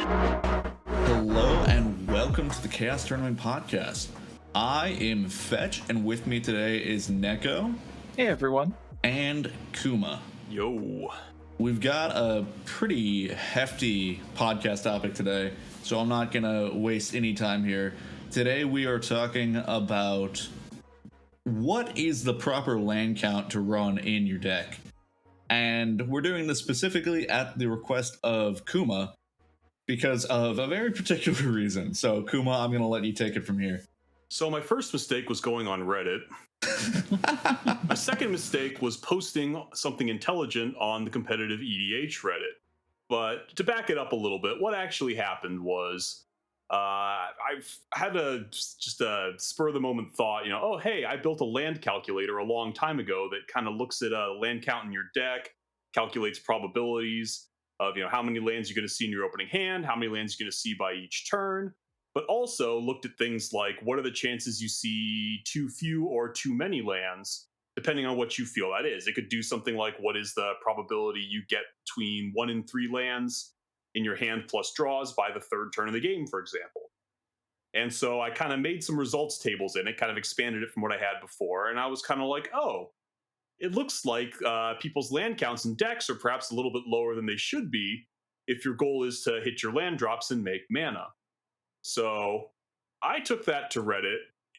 Hello and welcome to the Chaos Tournament Podcast. I am Fetch, and with me today is Neko. Hey everyone. And Kuma. Yo. We've got a pretty hefty podcast topic today, so I'm not going to waste any time here. Today we are talking about what is the proper land count to run in your deck. And we're doing this specifically at the request of Kuma because of a very particular reason. So Kuma, I'm going to let you take it from here. So my first mistake was going on Reddit. My second mistake was posting something intelligent on the competitive EDH Reddit. But to back it up a little bit, what actually happened was I've had a spur of the moment thought, oh, hey, I built a land calculator a long time ago that kind of looks at a land count in your deck, calculates probabilities of, how many lands you're going to see in your opening hand, how many lands you're going to see by each turn, but also looked at things like what are the chances you see too few or too many lands, depending on what you feel that is. It could do something like what is the probability you get between 1 and 3 lands in your hand plus draws by the third turn of the game, for example. And so I kind of made some results tables in it, kind of expanded it from what I had before, and I was kind of like, oh, it looks like people's land counts and decks are perhaps a little bit lower than they should be if your goal is to hit your land drops and make mana. So I took that to Reddit,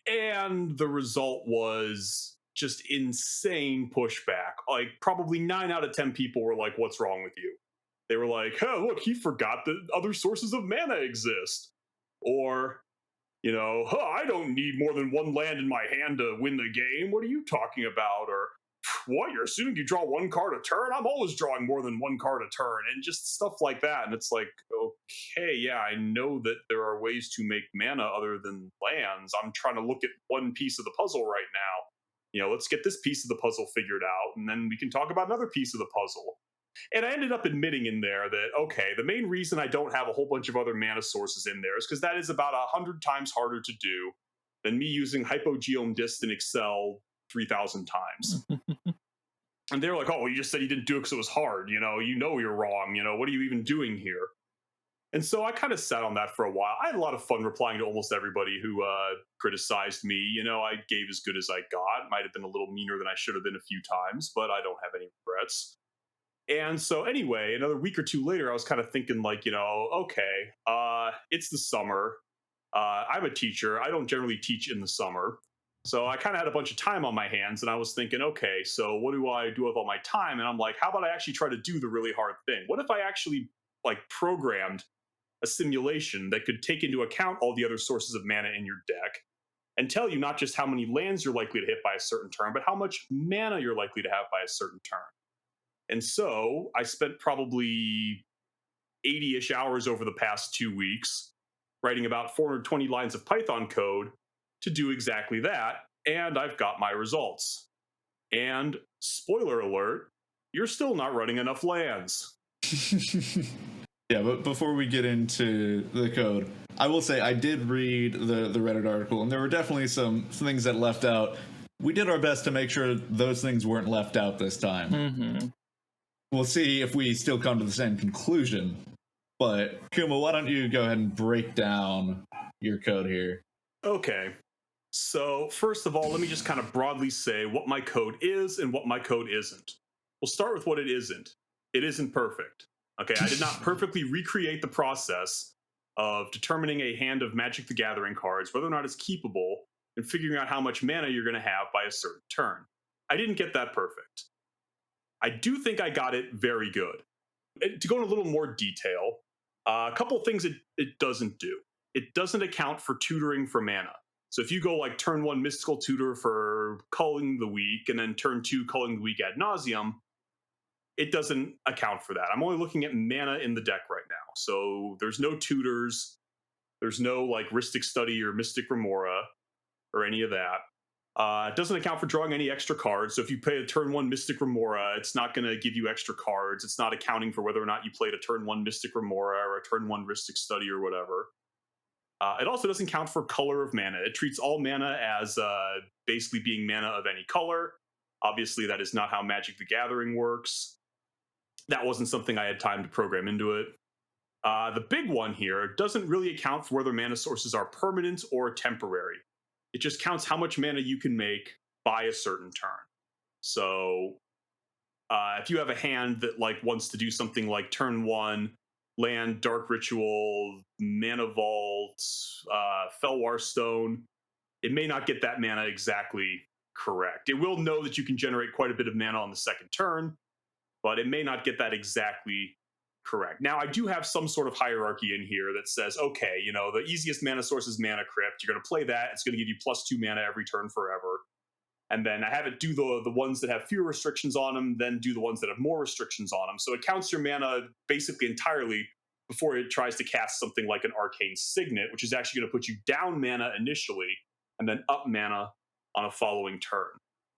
and the result was just insane pushback. Like probably 9 out of 10 people were like, what's wrong with you? They were like, oh, look, he forgot that other sources of mana exist. Or, I don't need more than 1 land in my hand to win the game. What are you talking about? Or, what, you're assuming you draw 1 card a turn? I'm always drawing more than 1 card a turn. And just stuff like that. And it's like, okay, yeah, I know that there are ways to make mana other than lands. I'm trying to look at one piece of the puzzle right now. Let's get this piece of the puzzle figured out, and then we can talk about another piece of the puzzle. And I ended up admitting in there that, okay, the main reason I don't have a whole bunch of other mana sources in there is because that is about 100 times harder to do than me using Hypogeome Dist in Excel 3,000 times. And they're like, oh, well, you just said you didn't do it because it was hard. You know you're wrong. What are you even doing here? And so I kind of sat on that for a while. I had a lot of fun replying to almost everybody who criticized me. I gave as good as I got. Might have been a little meaner than I should have been a few times, but I don't have any regrets. And so anyway, another week or two later, I was kind of thinking like, okay, it's the summer. I'm a teacher. I don't generally teach in the summer. So I kind of had a bunch of time on my hands, and I was thinking, okay, so what do I do with all my time? And I'm like, how about I actually try to do the really hard thing? What if I actually programmed a simulation that could take into account all the other sources of mana in your deck and tell you not just how many lands you're likely to hit by a certain turn, but how much mana you're likely to have by a certain turn? And so I spent probably 80-ish hours over the past 2 weeks writing about 420 lines of Python code to do exactly that, and I've got my results. And spoiler alert, you're still not running enough lands. Yeah, but before we get into the code, I will say I did read the Reddit article, and there were definitely some things that left out. We did our best to make sure those things weren't left out this time. Mm-hmm. We'll see if we still come to the same conclusion. But, Kuma, why don't you go ahead and break down your code here? Okay. So, first of all, let me just kind of broadly say what my code is and what my code isn't. We'll start with what it isn't. It isn't perfect. Okay, I did not perfectly recreate the process of determining a hand of Magic the Gathering cards, whether or not it's keepable, and figuring out how much mana you're going to have by a certain turn. I didn't get that perfect. I do think I got it very good. To go in a little more detail, a couple of things it doesn't do. It doesn't account for tutoring for mana. So if you go like turn 1 Mystical Tutor for Culling the Weak, and then turn 2 Culling the Weak ad nauseum, it doesn't account for that. I'm only looking at mana in the deck right now. So there's no tutors. There's no like Rhystic Study or Mystic Remora or any of that. It doesn't account for drawing any extra cards. So if you play a turn 1 Mystic Remora, it's not going to give you extra cards. It's not accounting for whether or not you played a turn 1 Mystic Remora or a turn 1 Rhystic Study or whatever. It also doesn't count for color of mana. It treats all mana as basically being mana of any color. Obviously, that is not how Magic the Gathering works. That wasn't something I had time to program into it. The big one here doesn't really account for whether mana sources are permanent or temporary. It just counts how much mana you can make by a certain turn. So if you have a hand that like wants to do something like turn 1, land, Dark Ritual, Mana Vault, Felwar Stone, it may not get that mana exactly correct. It will know that you can generate quite a bit of mana on the second turn, but it may not get that exactly correct. Now, I do have some sort of hierarchy in here that says, okay, the easiest mana source is Mana Crypt. You're going to play that. It's going to give you +2 mana every turn forever. And then I have it do the ones that have fewer restrictions on them, then do the ones that have more restrictions on them. So it counts your mana basically entirely before it tries to cast something like an Arcane Signet, which is actually going to put you down mana initially and then up mana on a following turn.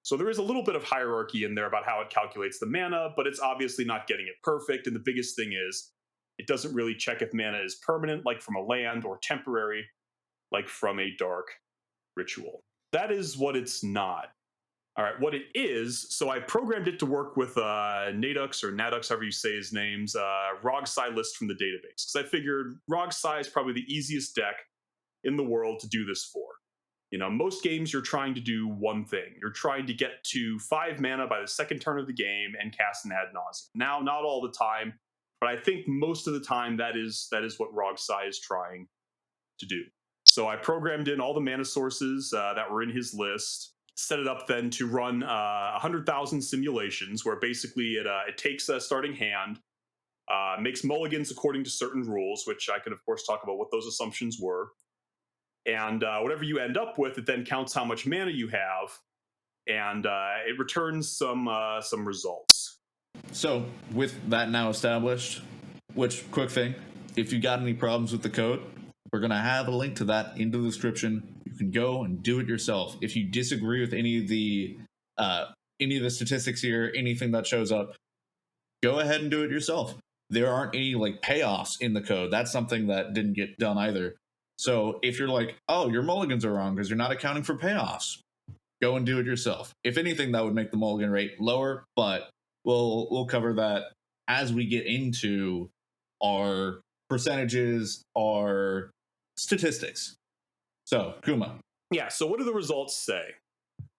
So there is a little bit of hierarchy in there about how it calculates the mana, but it's obviously not getting it perfect. And the biggest thing is it doesn't really check if mana is permanent, like from a land, or temporary, like from a Dark Ritual. That is what it's not. All right, what it is, so I programmed it to work with Nadux or Nadux, however you say his name's Rogsai list from the database. Because I figured Rogsai is probably the easiest deck in the world to do this for. Most games you're trying to do one thing. You're trying to get to 5 mana by the second turn of the game and cast an ad nauseam. Now, not all the time, but I think most of the time that is what Rogsai is trying to do. So I programmed in all the mana sources that were in his list, set it up then to run 100,000 simulations, where basically it takes a starting hand, makes mulligans according to certain rules, which I can, of course, talk about what those assumptions were. And whatever you end up with, it then counts how much mana you have, and it returns some results. So, with that now established, quick thing, if you got any problems with the code, we're going to have a link to that in the description. You can go and do it yourself. If you disagree with any of the statistics here, anything that shows up, go ahead and do it yourself. There aren't any payoffs in the code. That's something that didn't get done either. So if you're like, oh, your mulligans are wrong because you're not accounting for payoffs, go and do it yourself. If anything, that would make the mulligan rate lower, but we'll cover that as we get into our percentages, our statistics. So, Kuma. Yeah, so what do the results say?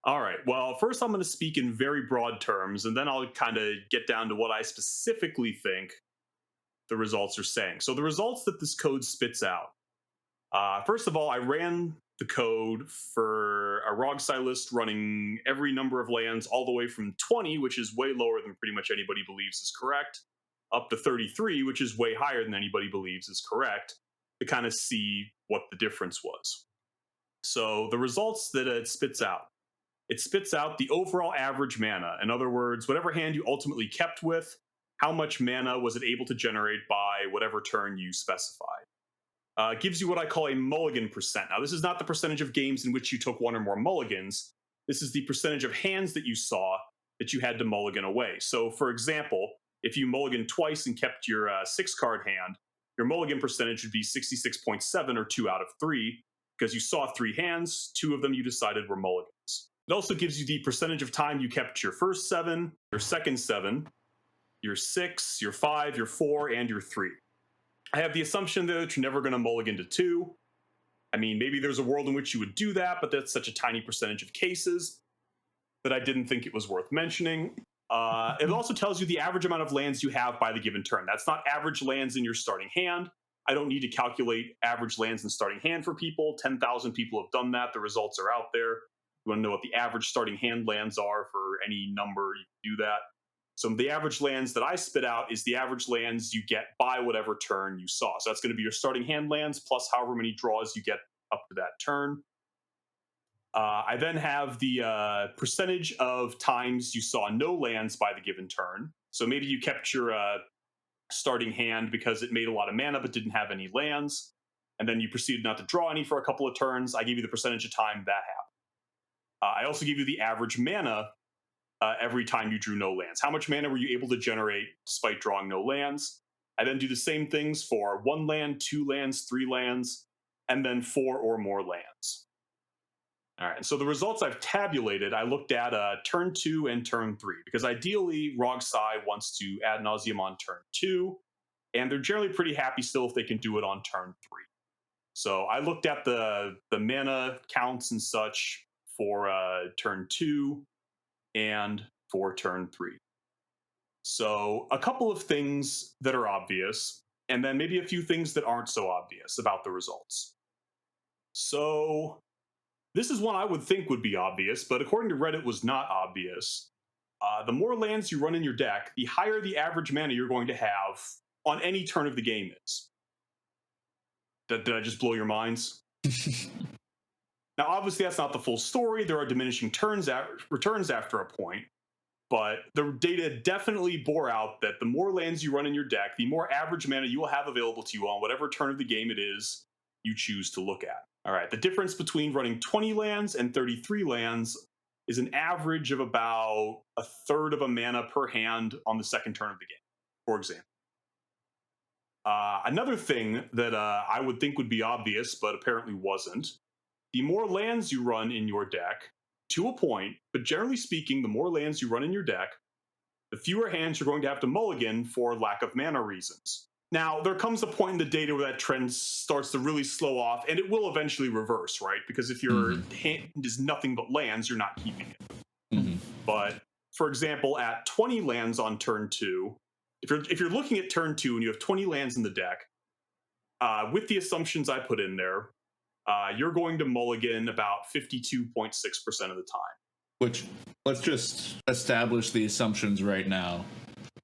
All right, well, first I'm going to speak in very broad terms, and then I'll kind of get down to what I specifically think the results are saying. So the results that this code spits out. First of all, I ran the code for a Rogsai list running every number of lands all the way from 20, which is way lower than pretty much anybody believes is correct, up to 33, which is way higher than anybody believes is correct, to kind of see what the difference was. So the results that it spits out the overall average mana. In other words, whatever hand you ultimately kept with, how much mana was it able to generate by whatever turn you specified. Gives you what I call a mulligan percent. Now, this is not the percentage of games in which you took one or more mulligans. This is the percentage of hands that you saw that you had to mulligan away. So, for example, if you mulligan twice and kept your 6-card hand, your mulligan percentage would be 66.7, or 2 out of 3, because you saw 3 hands, 2 of them you decided were mulligans. It also gives you the percentage of time you kept your first 7, your second 7, your 6, your 5, your 4, and your 3. I have the assumption that you're never going to mulligan to 2. I mean, maybe there's a world in which you would do that, but that's such a tiny percentage of cases that I didn't think it was worth mentioning. It also tells you the average amount of lands you have by the given turn. That's not average lands in your starting hand. I don't need to calculate average lands in starting hand for people. 10,000 people have done that. The results are out there. You want to know what the average starting hand lands are for any number, you can do that. So the average lands that I spit out is the average lands you get by whatever turn you saw. So that's going to be your starting hand lands plus however many draws you get up to that turn. I then have the percentage of times you saw no lands by the given turn. So maybe you kept your starting hand because it made a lot of mana but didn't have any lands, and then you proceeded not to draw any for a couple of turns. I give you the percentage of time that happened. I also give you the average mana every time you drew no lands. How much mana were you able to generate despite drawing no lands? I then do the same things for 1 land, 2 lands, 3 lands, and then 4 or more lands. All right, so the results I've tabulated, I looked at turn 2 and turn 3, because ideally Rogsai wants to ad nauseam on turn 2. and they're generally pretty happy still if they can do it on turn 3. So I looked at the mana counts and such for turn 2 and for turn 3. So a couple of things that are obvious, and then maybe a few things that aren't so obvious about the results. So this is one I would think would be obvious, but according to Reddit was not obvious. The more lands you run in your deck, the higher the average mana you're going to have on any turn of the game is. Did I just blow your minds? Now, obviously, that's not the full story. There are diminishing returns after a point, but the data definitely bore out that the more lands you run in your deck, the more average mana you will have available to you on whatever turn of the game it is you choose to look at. All right, the difference between running 20 lands and 33 lands is an average of about a third of a mana per hand on the second turn of the game, for example. Another thing that I would think would be obvious, but apparently wasn't, the more lands you run in your deck, to a point, but generally speaking, the more lands you run in your deck, the fewer hands you're going to have to mulligan for lack of mana reasons. Now, there comes a point in the data where that trend starts to really slow off, and it will eventually reverse, right? Because if your hand is nothing but lands, you're not keeping it. But, for example, at 20 lands on turn 2, if you're looking at turn 2 and you have 20 lands in the deck, with the assumptions I put in there, you're going to mulligan about 52.6% of the time. Which, let's just establish the assumptions right now.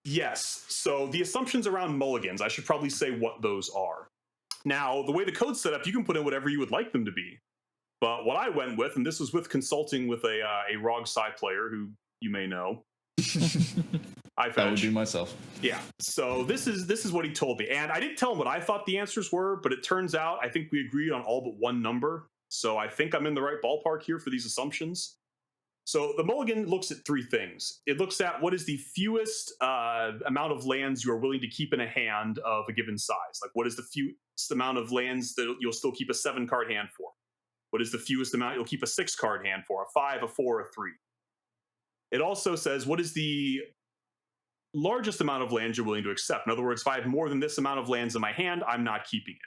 Yes. So the assumptions around mulligans, I should probably say what those are. Now, the way the code's set up, you can put in whatever you would like them to be. But what I went with, and this was with consulting with a ROG side player who you may know. That would be myself. Yeah. So this is what he told me. And I didn't tell him what I thought the answers were, but it turns out I think we agreed on all but one number. So I think I'm in the right ballpark here for these assumptions. So the mulligan looks at 3 things. It looks at what is the fewest amount of lands you are willing to keep in a hand of a given size. Like, what is the fewest amount of lands that you'll still keep a 7-card hand for? What is the fewest amount you'll keep a 6-card hand for? A 5, a 4, a 3. It also says what is the largest amount of lands you're willing to accept. In other words, if I have more than this amount of lands in my hand, I'm not keeping it.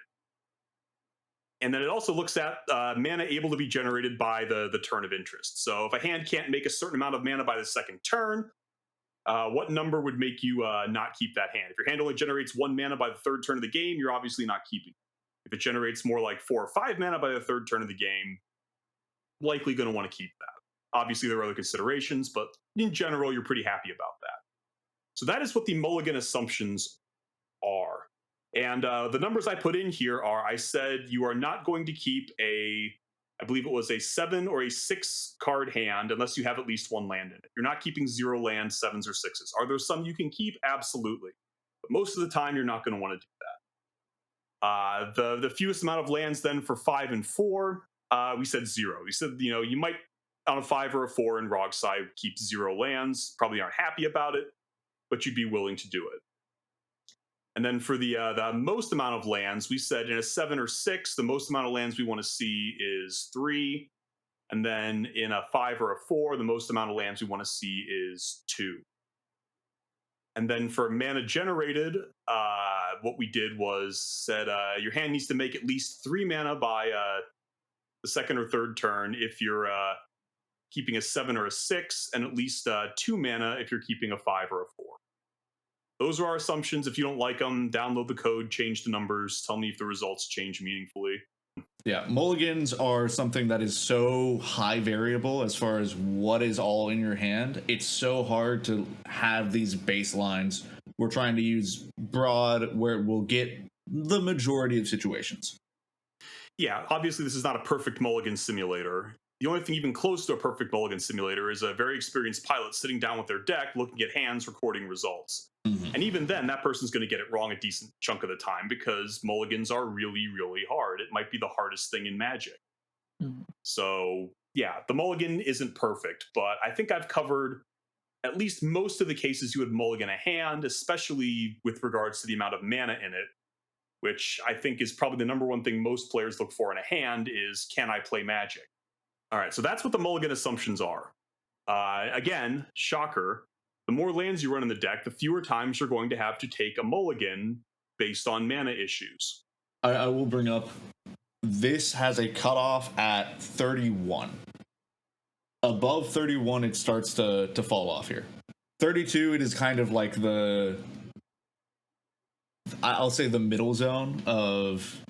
And then it also looks at mana able to be generated by the turn of interest. So if a hand can't make a certain amount of mana by the second turn, what number would make you not keep that hand? If your hand only generates 1 mana by the third turn of the game, you're obviously not keeping it. If it generates more like 4 or 5 mana by the third turn of the game, likely going to want to keep that. Obviously, there are other considerations, but in general, you're pretty happy about that. So that is what the mulligan assumptions are. And the numbers I put in here are, I said you are not going to keep I believe it was a 7 or a 6-card hand unless you have at least 1 land in it. You're not keeping 0 lands, 7s or 6s. Are there some you can keep? Absolutely. But most of the time, you're not going to want to do that. The fewest amount of lands then for 5 and 4, we said 0. We said, you might on a 5 or a 4 in ROG side keep 0 lands, probably aren't happy about it, but you'd be willing to do it. And then for the most amount of lands, we said in a 7 or 6, the most amount of lands we want to see is 3. And then in a 5 or a 4, the most amount of lands we want to see is 2. And then for mana generated, what we did was said your hand needs to make at least 3 mana by the second or third turn if you're keeping a 7 or a 6, and at least 2 mana if you're keeping a 5 or a 4. Those are our assumptions. If you don't like them, download the code, change the numbers, tell me if the results change meaningfully. Yeah, mulligans are something that is so high variable as far as what is all in your hand. It's so hard to have these baselines. We're trying to use broad where we'll get the majority of situations. Yeah, obviously this is not a perfect mulligan simulator. The only thing even close to a perfect mulligan simulator is a very experienced pilot sitting down with their deck, looking at hands, recording results. And even then, that person's going to get it wrong a decent chunk of the time because mulligans are really, really hard. It might be the hardest thing in Magic. So, yeah, the mulligan isn't perfect, but I think I've covered at least most of the cases you would mulligan a hand, especially with regards to the amount of mana in it, which I think is probably the number one thing most players look for in a hand is, can I play Magic? All right, so that's what the mulligan assumptions are. Again, shocker, the more lands you run in the deck, the fewer times you're going to have to take a mulligan based on mana issues. I will bring up, this has a cutoff at 31. Above 31, it starts to fall off here. 32, it is kind of like I'll say the middle zone of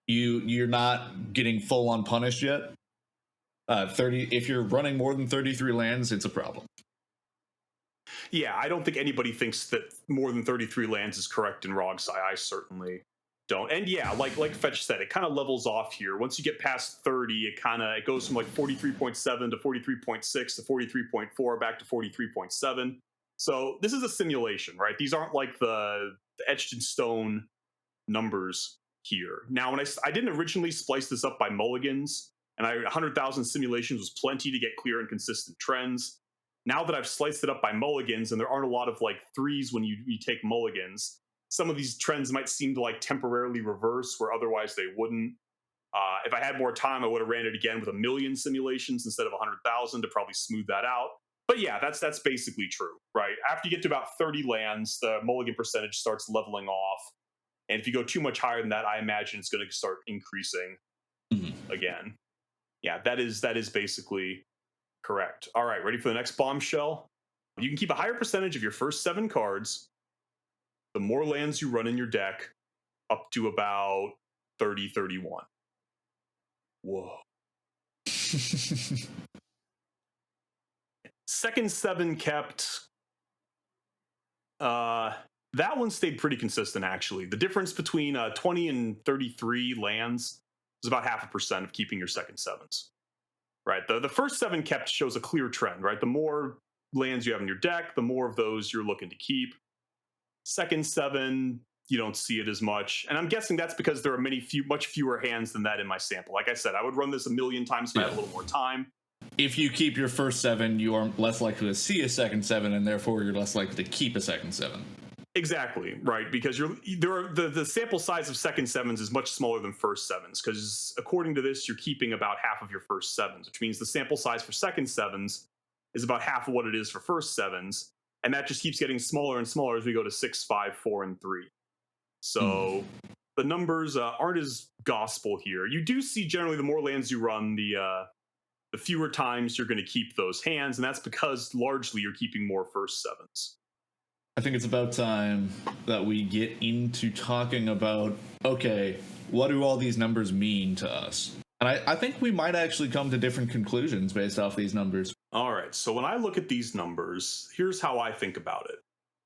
you're not getting full on punished yet. 30, if you're running more than 33 lands, it's a problem. Yeah, I don't think anybody thinks that more than 33 lands is correct in Rogsci. I certainly don't. And yeah, like Fetch said, it kind of levels off here. Once you get past 30, it goes from like 43.7 to 43.6 to 43.4 back to 43.7. So this is a simulation, right? These aren't like the etched in stone numbers here. Now, when I didn't originally splice this up by mulligans, and 100,000 simulations was plenty to get clear and consistent trends. Now that I've sliced it up by mulligans, and there aren't a lot of like threes when you take mulligans, some of these trends might seem to like temporarily reverse where otherwise they wouldn't. If I had more time, I would have ran it again with 1 million simulations instead of 100,000 to probably smooth that out. But yeah, that's basically true, right? After you get to about 30 lands, the mulligan percentage starts leveling off. And if you go too much higher than that, I imagine it's going to start increasing again. Yeah, that is basically correct. All right, ready for the next bombshell? You can keep a higher percentage of your first 7 cards, the more lands you run in your deck, up to about 30, 31. Whoa. Second 7 kept. That one stayed pretty consistent, actually. The difference between 20 and 33 lands is about 0.5% of keeping your second 7s. Right. The first 7 kept shows a clear trend, right? The more lands you have in your deck, the more of those you're looking to keep. Second 7, you don't see it as much. And I'm guessing that's because there are much fewer hands than that in my sample. Like I said, I would run this 1 million times if I had a little more time. If you keep your first 7, you are less likely to see a second 7, and therefore you're less likely to keep a second 7. Exactly, right, because the sample size of second 7s is much smaller than first 7s, because according to this, you're keeping about half of your first 7s, which means the sample size for second 7s is about half of what it is for first 7s, and that just keeps getting smaller and smaller as we go to 6, 5, 4, and 3. So the numbers aren't as gospel here. You do see generally the more lands you run, the fewer times you're going to keep those hands, and that's because largely you're keeping more first 7s. I think it's about time that we get into talking about, okay, what do all these numbers mean to us? And I think we might actually come to different conclusions based off these numbers. All right, so when I look at these numbers, here's how I think about it.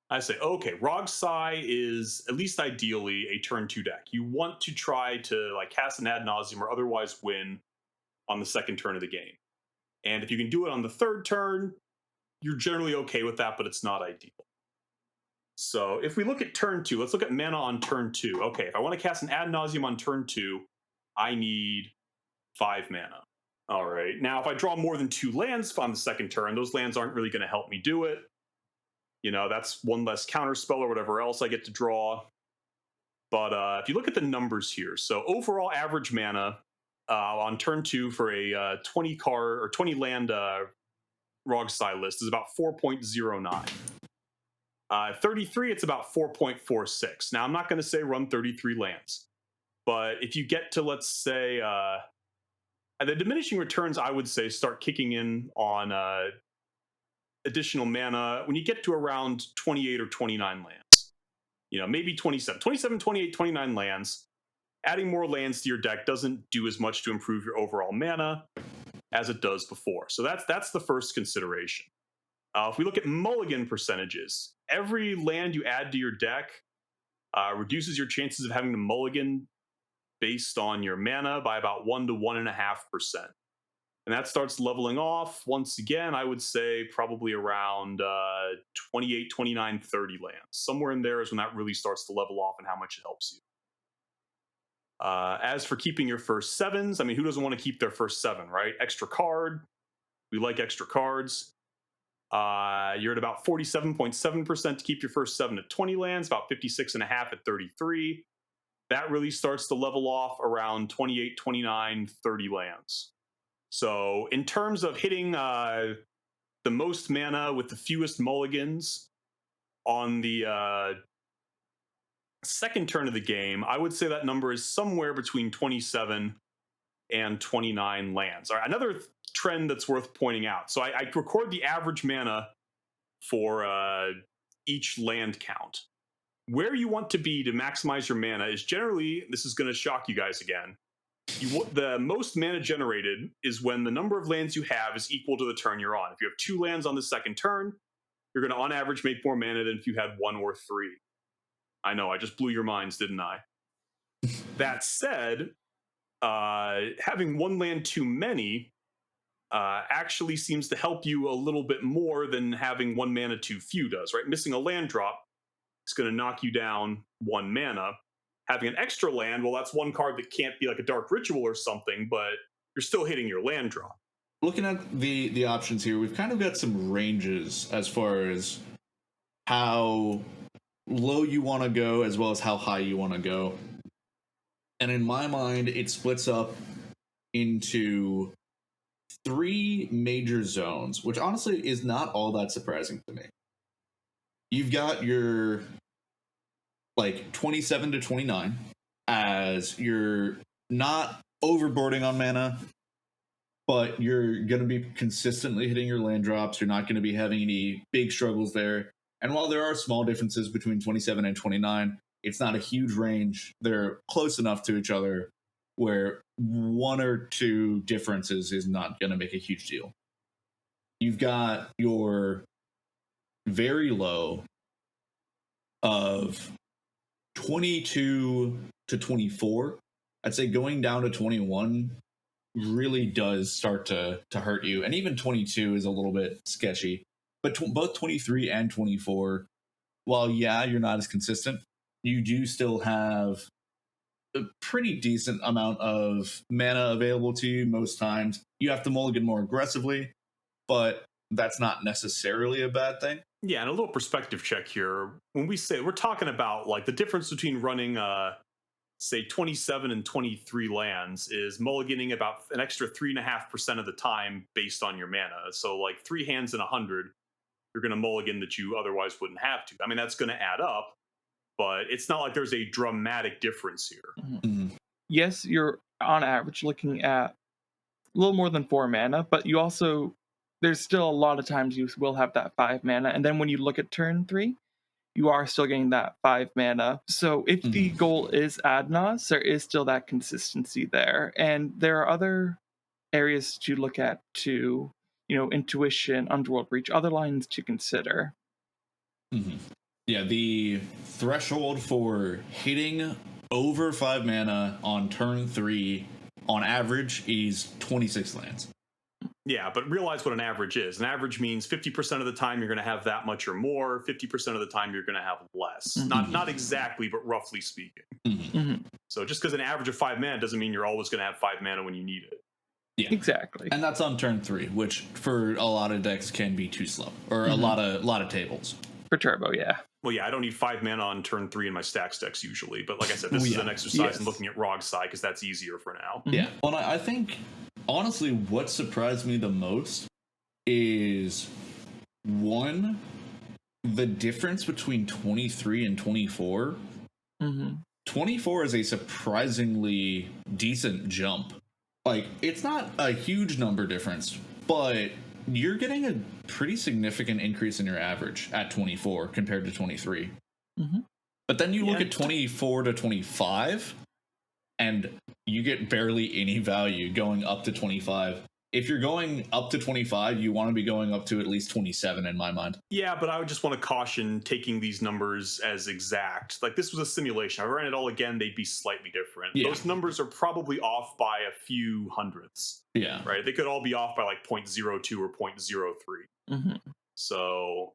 I say, okay, Rogsci is, at least ideally, a turn 2 deck. You want to try to like cast an ad nauseum or otherwise win on the second turn of the game. And if you can do it on the third turn, you're generally okay with that, but it's not ideal. So if we look at turn 2, let's look at mana on turn 2. Okay, if I want to cast an ad nauseum on turn 2, I need 5 mana. All right, now if I draw more than 2 lands on the second turn, those lands aren't really going to help me do it. You know, that's one less counter spell or whatever else I get to draw. But if you look at the numbers here, so overall average mana on turn 2 for a 20 card or 20 land Rogsci list is about 4.09. 33, it's about 4.46. Now, I'm not going to say run 33 lands, but if you get to, let's say, the diminishing returns, I would say, start kicking in on additional mana when you get to around 28 or 29 lands. You know, maybe 27, 28, 29 lands. Adding more lands to your deck doesn't do as much to improve your overall mana as it does before. So that's the first consideration. If we look at mulligan percentages, every land you add to your deck reduces your chances of having to mulligan based on your mana by about 1 to 1.5%. And that starts leveling off. Once again, I would say probably around 28, 29, 30 lands. Somewhere in there is when that really starts to level off and how much it helps you. As for keeping your first 7s, I mean, who doesn't want to keep their first 7, right? Extra card. We like extra cards. You're at about 47.7% to keep your first 7 at 20 lands, about 56.5 at 33. That really starts to level off around 28, 29, 30 lands. So in terms of hitting the most mana with the fewest mulligans on the Second turn of the game, I would say that number is somewhere between 27 and 29 lands. All right, another trend that's worth pointing out. So I record the average mana for each land count. Where you want to be to maximize your mana is generally, this is going to shock you guys again, the most mana generated is when the number of lands you have is equal to the turn you're on. If you have 2 lands on the second turn, you're going to on average make more mana than if you had 1 or 3. I know, I just blew your minds, didn't I? That said, having 1 land too many actually seems to help you a little bit more than having 1 mana too few does, right? Missing a land drop is going to knock you down 1 mana. Having an extra land, well, that's 1 card that can't be like a Dark Ritual or something, but you're still hitting your land drop. Looking at the options here, we've kind of got some ranges as far as how low you want to go as well as how high you want to go. And in my mind, it splits up into 3 major zones, which honestly is not all that surprising to me. You've got your like 27 to 29 as you're not overboarding on mana, but you're going to be consistently hitting your land drops. You're not going to be having any big struggles there. And while there are small differences between 27 and 29, it's not a huge range. They're close enough to each other where 1 or 2 differences is not going to make a huge deal. You've got your very low of 22 to 24. I'd say going down to 21 really does start to hurt you. And even 22 is a little bit sketchy. But both 23 and 24, while, yeah, you're not as consistent, you do still have a pretty decent amount of mana available to you most times. You have to mulligan more aggressively, but that's not necessarily a bad thing. Yeah, and a little perspective check here. When we say, we're talking about like the difference between running say 27 and 23 lands is mulliganing about an extra 3.5% of the time based on your mana. So like 3 hands in 100, you're going to mulligan that you otherwise wouldn't have to. I mean, that's going to add up, but it's not like there's a dramatic difference here. Mm-hmm. Yes, you're on average looking at a little more than 4 mana, but you also, there's still a lot of times you will have that 5 mana. And then when you look at turn 3, you are still getting that 5 mana. So if the goal is Adnos, there is still that consistency there. And there are other areas to look at to, intuition, underworld reach, other lines to consider. Mm-hmm. Yeah, the threshold for hitting over 5 mana on turn 3 on average is 26 lands. Yeah, but realize what an average is. An average means 50% of the time you're going to have that much or more. 50% of the time you're going to have less. Mm-hmm. Not exactly, but roughly speaking. Mm-hmm. So just because an average of 5 mana doesn't mean you're always going to have 5 mana when you need it. Yeah, exactly. And that's on turn 3, which for a lot of decks can be too slow, or a lot of tables. For turbo, yeah. Well, yeah, I don't need 5 mana on turn 3 in my stacks decks usually, but like I said, this is an exercise in looking at Rog's side because that's easier for now. Yeah. Well, I think honestly, what surprised me the most is 1, the difference between 23 and 24. 24 is a surprisingly decent jump. Like, it's not a huge number difference, but you're getting a pretty significant increase in your average at 24 compared to 23. But then you look at 24 to 25, and you get barely any value going up to 25. If you're going up to 25, you want to be going up to at least 27 in my mind. Yeah, but I would just want to caution taking these numbers as exact. Like, this was a simulation. If I ran it all again, they'd be slightly different. Yeah. Those numbers are probably off by a few hundredths. Yeah. Right? They could all be off by like 0.02 or 0.03. So,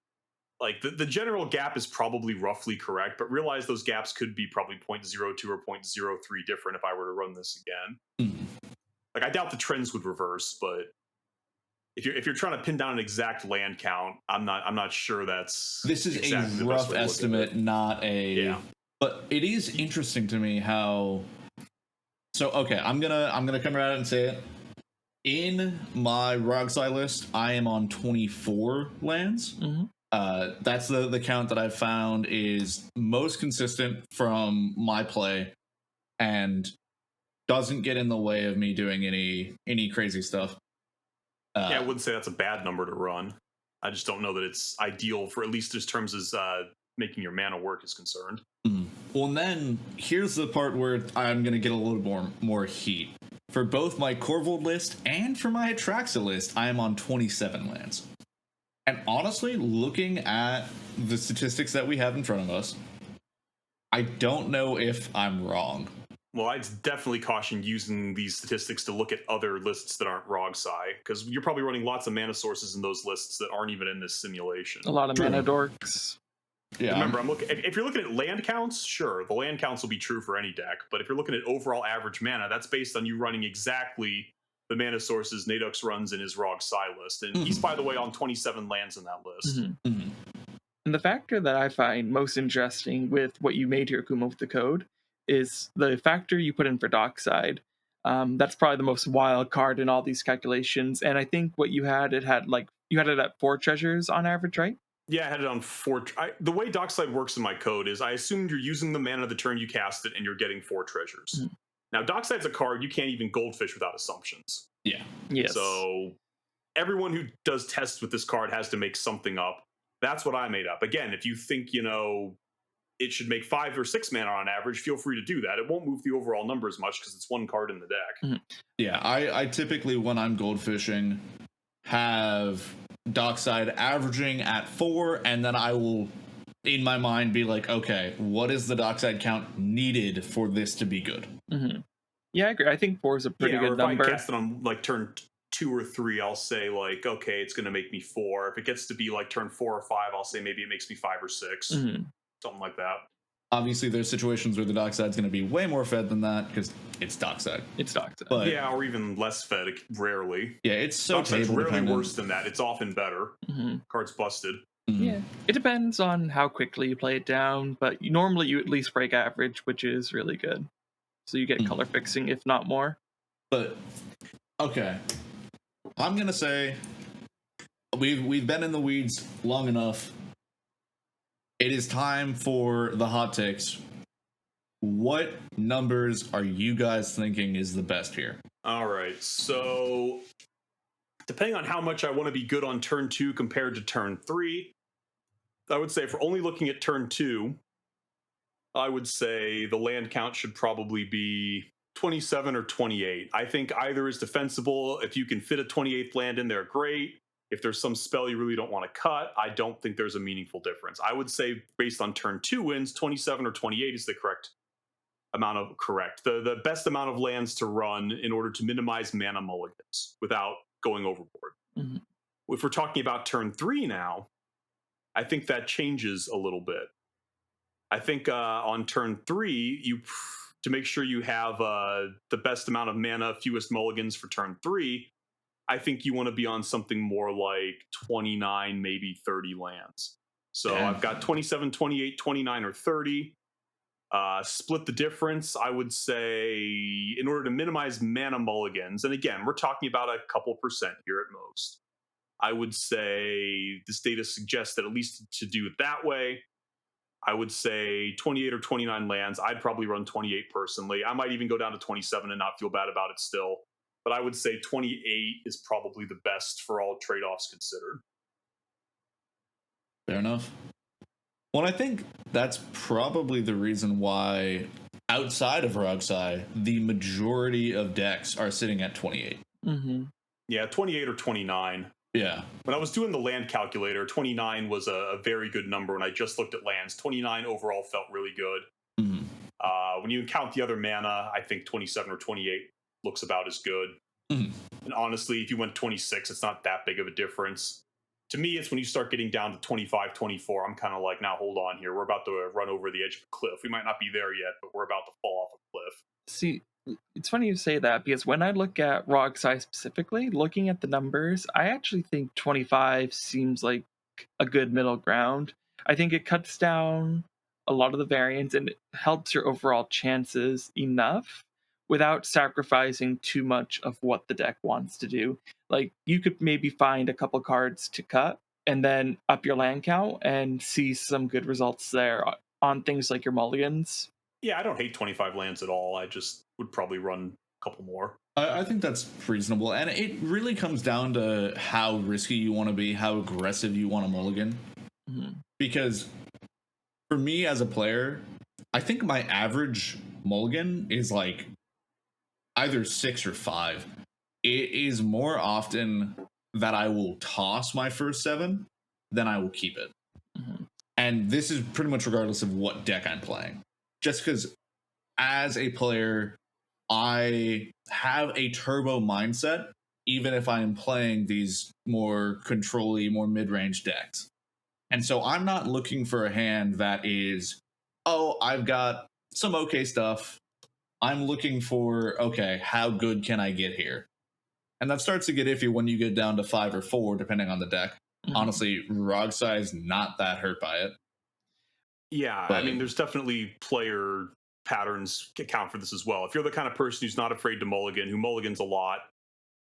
like, the general gap is probably roughly correct, but realize those gaps could be probably 0.02 or 0.03 different if I were to run this again. Like, I doubt the trends would reverse, but if you're trying to pin down an exact land count, I'm not sure that's. This is exactly a rough estimate, not a. Yeah. But it is interesting to me how. So okay, I'm gonna come right out and say it. In my Rogsai list, I am on 24 lands. That's the count that I've found is most consistent from my play and doesn't get in the way of me doing any crazy stuff. Yeah, I wouldn't say that's a bad number to run. I just don't know that it's ideal for at least as terms as making your mana work is concerned. Well, and then here's the part where I'm going to get a little more heat. For both my Corvold list and for my Atraxa list, I am on 27 lands. And honestly, looking at the statistics that we have in front of us, I don't know if I'm wrong. Well, I'd definitely caution using these statistics to look at other lists that aren't RogSci, because you're probably running lots of mana sources in those lists that aren't even in this simulation. A lot of mana dorks. Yeah. Remember, if you're looking at land counts, sure, the land counts will be true for any deck. But if you're looking at overall average mana, that's based on you running exactly the mana sources Nadux runs in his RogSci list. And he's, by the way, on 27 lands in that list. And the factor that I find most interesting with what you made here, Kuma, with the code, is the factor you put in for Dockside. That's probably the most wild card in all these calculations. And I think what you had it at 4 treasures on average, right? Yeah, I had it on 4. The way Dockside works in my code is I assumed you're using the mana the turn you cast it and you're getting 4 treasures. Now, Dockside's a card you can't even goldfish without assumptions. Yeah. Yes. So everyone who does tests with this card has to make something up. That's what I made up. Again, if you think, it should make 5 or 6 mana on average, feel free to do that. It won't move the overall number as much because it's one card in the deck. Yeah, I typically, when I'm goldfishing, have Dockside averaging at 4, and then I will, in my mind, be like, okay, what is the Dockside count needed for this to be good? Yeah, I agree. I think 4 is a pretty good number. If I cast it on turn 2 or 3, I'll say okay, it's going to make me 4. If it gets to be turn 4 or 5, I'll say maybe it makes me 5 or 6, something like that. Obviously, there's situations where the Dockside's going to be way more fed than that because it's Dockside. It's Dockside. But, yeah, or even less fed, rarely. Yeah, it's so Dockside's table rarely dependent. worse than that. It's often better. Card's busted. Yeah, it depends on how quickly you play it down, but normally you at least break average, which is really good. So you get color fixing, if not more. But okay, I'm gonna say we've been in the weeds long enough. It is time for the hot takes. What numbers are you guys thinking is the best here? All right, so depending on how much I want to be good on turn 2 compared to turn 3, I would say for only looking at turn 2, I would say the land count should probably be 27 or 28. I think either is defensible. If you can fit a 28th land in there, great. If there's some spell you really don't want to cut, I don't think there's a meaningful difference. I would say based on turn 2 wins, 27 or 28 is the correct. The best amount of lands to run in order to minimize mana mulligans without going overboard. If we're talking about turn 3 now, I think that changes a little bit. I think on turn 3, to make sure you have the best amount of mana, fewest mulligans for turn 3, I think you want to be on something more like 29, maybe 30 lands. So I've got 27, 28, 29, or 30. Split the difference, I would say, in order to minimize mana mulligans, and again, we're talking about a couple percent here at most. I would say this data suggests that at least to do it that way, I would say 28 or 29 lands. I'd probably run 28 personally. I might even go down to 27 and not feel bad about it still. But I would say 28 is probably the best for all trade-offs considered. Fair enough. Well, I think that's probably the reason why outside of RogSci, the majority of decks are sitting at 28. Yeah, 28 or 29. Yeah. When I was doing the land calculator, 29 was a very good number. When I just looked at lands, 29 overall felt really good. When you count the other mana, I think 27 or 28 looks about as good. And honestly, if you went 26, it's not that big of a difference. To me, it's when you start getting down to 25, 24, I'm kind of like, now hold on here. We're about to run over the edge of a cliff. We might not be there yet, but we're about to fall off a cliff. See, it's funny you say that, because when I look at RogSci specifically, looking at the numbers, I actually think 25 seems like a good middle ground. I think it cuts down a lot of the variance and it helps your overall chances enough without sacrificing too much of what the deck wants to do. Like, you could maybe find a couple cards to cut, and then up your land count and see some good results there on things like your mulligans. Yeah, I don't hate 25 lands at all. I just would probably run a couple more. I think that's reasonable, and it really comes down to how risky you want to be, how aggressive you want to mulligan. Mm-hmm. Because for me as a player, I think my average mulligan is like either 6 or 5. It is more often that I will toss my first 7 than I will keep it. Mm-hmm. And this is pretty much regardless of what deck I'm playing. Just because as a player, I have a turbo mindset, even if I am playing these more control-y, more mid-range decks. And so I'm not looking for a hand that is, oh, I've got some okay stuff. I'm looking for, okay, how good can I get here? And that starts to get iffy when you get down to 5 or 4, depending on the deck. Mm-hmm. Honestly, Rogsai is not that hurt by it. Yeah, But I mean, there's definitely player patterns account for this as well. If you're the kind of person who's not afraid to mulligan, who mulligans a lot,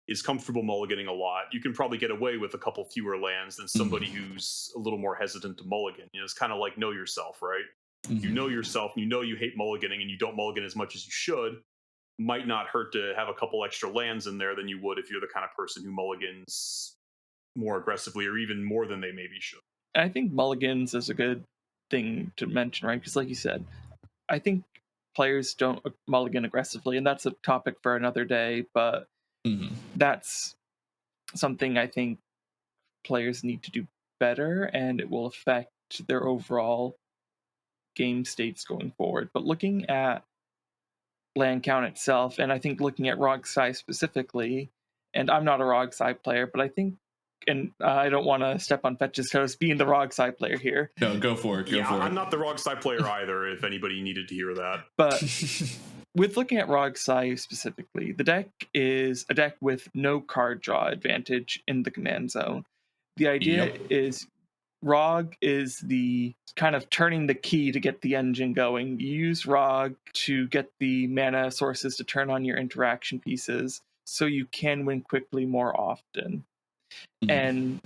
is comfortable mulliganing a lot, you can probably get away with a couple fewer lands than somebody who's a little more hesitant to mulligan. You know, it's kind of like know yourself, right? You know yourself, you know you hate mulliganing, and you don't mulligan as much as you should. Might not hurt to have a couple extra lands in there than you would if you're the kind of person who mulligans more aggressively or even more than they maybe should. I think mulligans is a good thing to mention, right? Because like you said, I think players don't mulligan aggressively, and that's a topic for another day, but that's something I think players need to do better, and it will affect their overall game states going forward. But looking at land count itself, and I think looking at Rogsai specifically, and I'm not a Rogsai player, but I think, and I don't want to step on Fetch's toes being the Rogsai player here. No, go for it. I'm not the Rogsai player either, if anybody needed to hear that. But with looking at Rogsai specifically, the deck is a deck with no card draw advantage in the command zone. The idea is Rog is the kind of turning the key to get the engine going. You use Rog to get the mana sources to turn on your interaction pieces so you can win quickly more often. And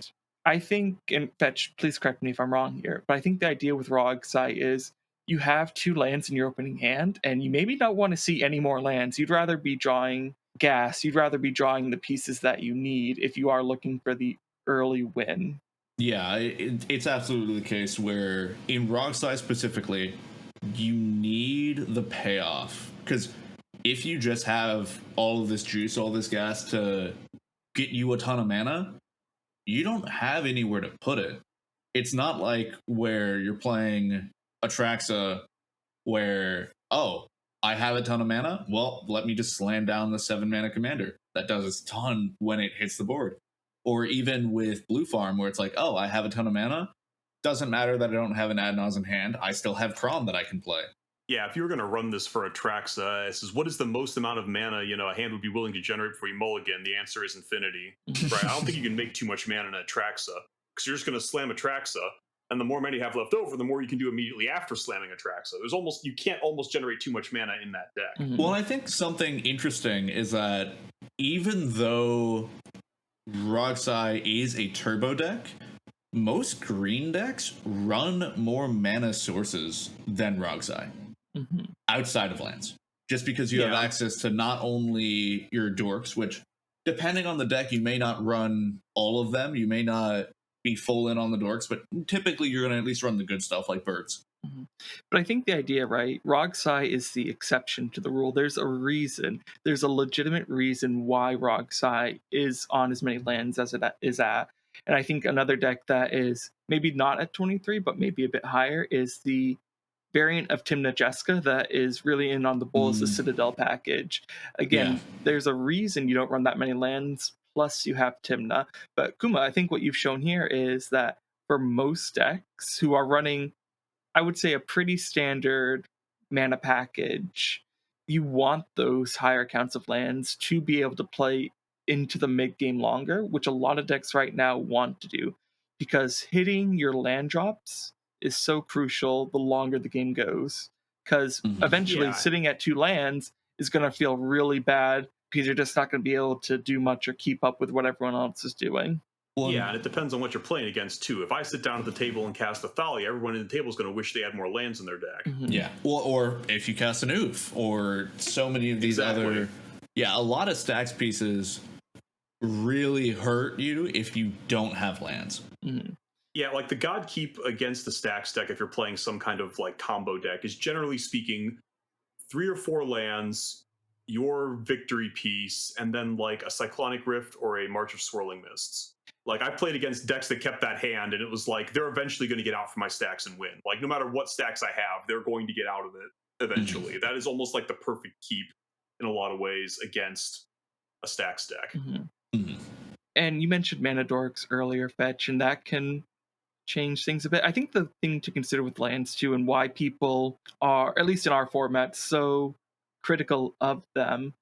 I think, and Fetch, please correct me if I'm wrong here, but I think the idea with Rogsai is you have 2 lands in your opening hand, and you maybe don't want to see any more lands. You'd rather be drawing gas. You'd rather be drawing the pieces that you need if you are looking for the early win. Yeah, it's absolutely the case where in Rogsai specifically, you need the payoff. Because if you just have all of this juice, all this gas to get you a ton of mana, you don't have anywhere to put it. It's not like where you're playing Atraxa where, oh, I have a ton of mana. Well, let me just slam down the 7 mana commander. That does a ton when it hits the board. Or even with Blue Farm, where it's like, oh, I have a ton of mana. Doesn't matter that I don't have an Ad Nauseam hand. I still have Tron that I can play. Yeah, if you were going to run this for Atraxa, it says, what is the most amount of mana, a hand would be willing to generate before you mulligan? The answer is infinity. Right? I don't think you can make too much mana in Atraxa, because you're just going to slam Atraxa, and the more mana you have left over, the more you can do immediately after slamming Atraxa. You can't almost generate too much mana in that deck. Well, I think something interesting is that even though Rogsai is a turbo deck, most green decks run more mana sources than Rogsai outside of lands. Just because you have access to not only your dorks, which depending on the deck, you may not run all of them. You may not be full in on the dorks, but typically you're going to at least run the good stuff like birds. But I think the idea, right, Rogsai is the exception to the rule. There's a reason. There's a legitimate reason why Rogsai is on as many lands as it is at. And I think another deck that is maybe not at 23, but maybe a bit higher is the variant of Timna Jeska that is really in on the bull is the Citadel package. Again, there's a reason you don't run that many lands, plus you have Timna. But Kuma, I think what you've shown here is that for most decks who are running, I would say, a pretty standard mana package, you want those higher counts of lands to be able to play into the mid game longer, which a lot of decks right now want to do, because hitting your land drops is so crucial the longer the game goes. Because eventually sitting at 2 lands is going to feel really bad because you're just not going to be able to do much or keep up with what everyone else is doing. Well, Yeah, and it depends on what you're playing against too. If I sit down at the table and cast a Thalia, everyone at the table is going to wish they had more lands in their deck. yeah. Well, or if you cast an oof, or so many of these other, a lot of stacks pieces really hurt you if you don't have lands. Yeah, like the God Keep against the stacks deck, if you're playing some kind of like combo deck, is generally speaking 3 or 4 lands, your victory piece, and then like a Cyclonic Rift or a March of Swirling Mists. Like I played against decks that kept that hand, and it was like they're eventually going to get out from my stacks and win. Like no matter what stacks I have, they're going to get out of it eventually. That is almost like the perfect keep in a lot of ways against a stacks deck. And you mentioned mana dorks earlier, Fetch, and that can change things a bit. I think the thing to consider with lands too, and why people are, at least in our format, so critical of them,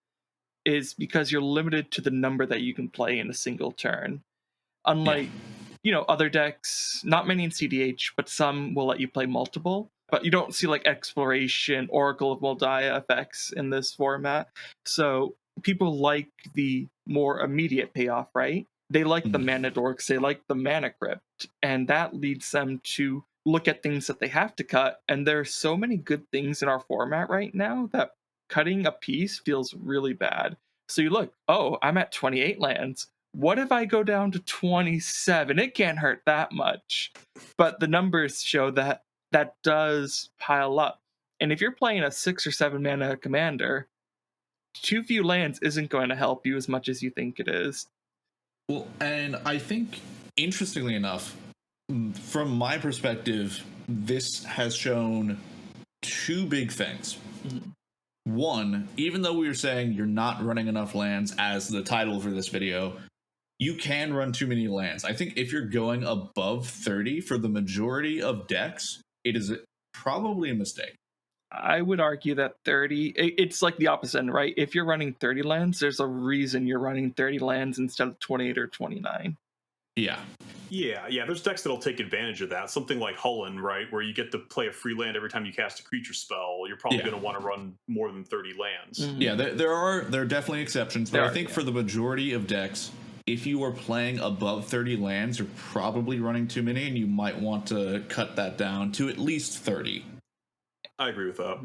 is because you're limited to the number that you can play in a single turn. Unlike, other decks, not many in cEDH, but some will let you play multiple. But you don't see like Exploration, Oracle of Moldiah effects in this format. So people like the more immediate payoff, right? They like the mana dorks, they like the mana crypt, and that leads them to look at things that they have to cut. And there are so many good things in our format right now that cutting a piece feels really bad. So you look, oh, I'm at 28 lands. What if I go down to 27? It can't hurt that much. But the numbers show that that does pile up. And if you're playing a 6 or 7 mana commander, too few lands isn't going to help you as much as you think it is. Well, and I think, interestingly enough, from my perspective, this has shown 2 big things. One, even though we were saying you're not running enough lands as the title for this video, you can run too many lands. I think if you're going above 30 for the majority of decks, it is probably a mistake. I would argue that 30, it's like the opposite end, right? If you're running 30 lands, there's a reason you're running 30 lands instead of 28 or 29. Yeah, there's decks that'll take advantage of that. Something like Hullen, right, where you get to play a free land every time you cast a creature spell. You're probably going to want to run more than 30 lands. Yeah, there are definitely exceptions, but I think for the majority of decks, if you are playing above 30 lands, you're probably running too many, and you might want to cut that down to at least 30. I agree with that.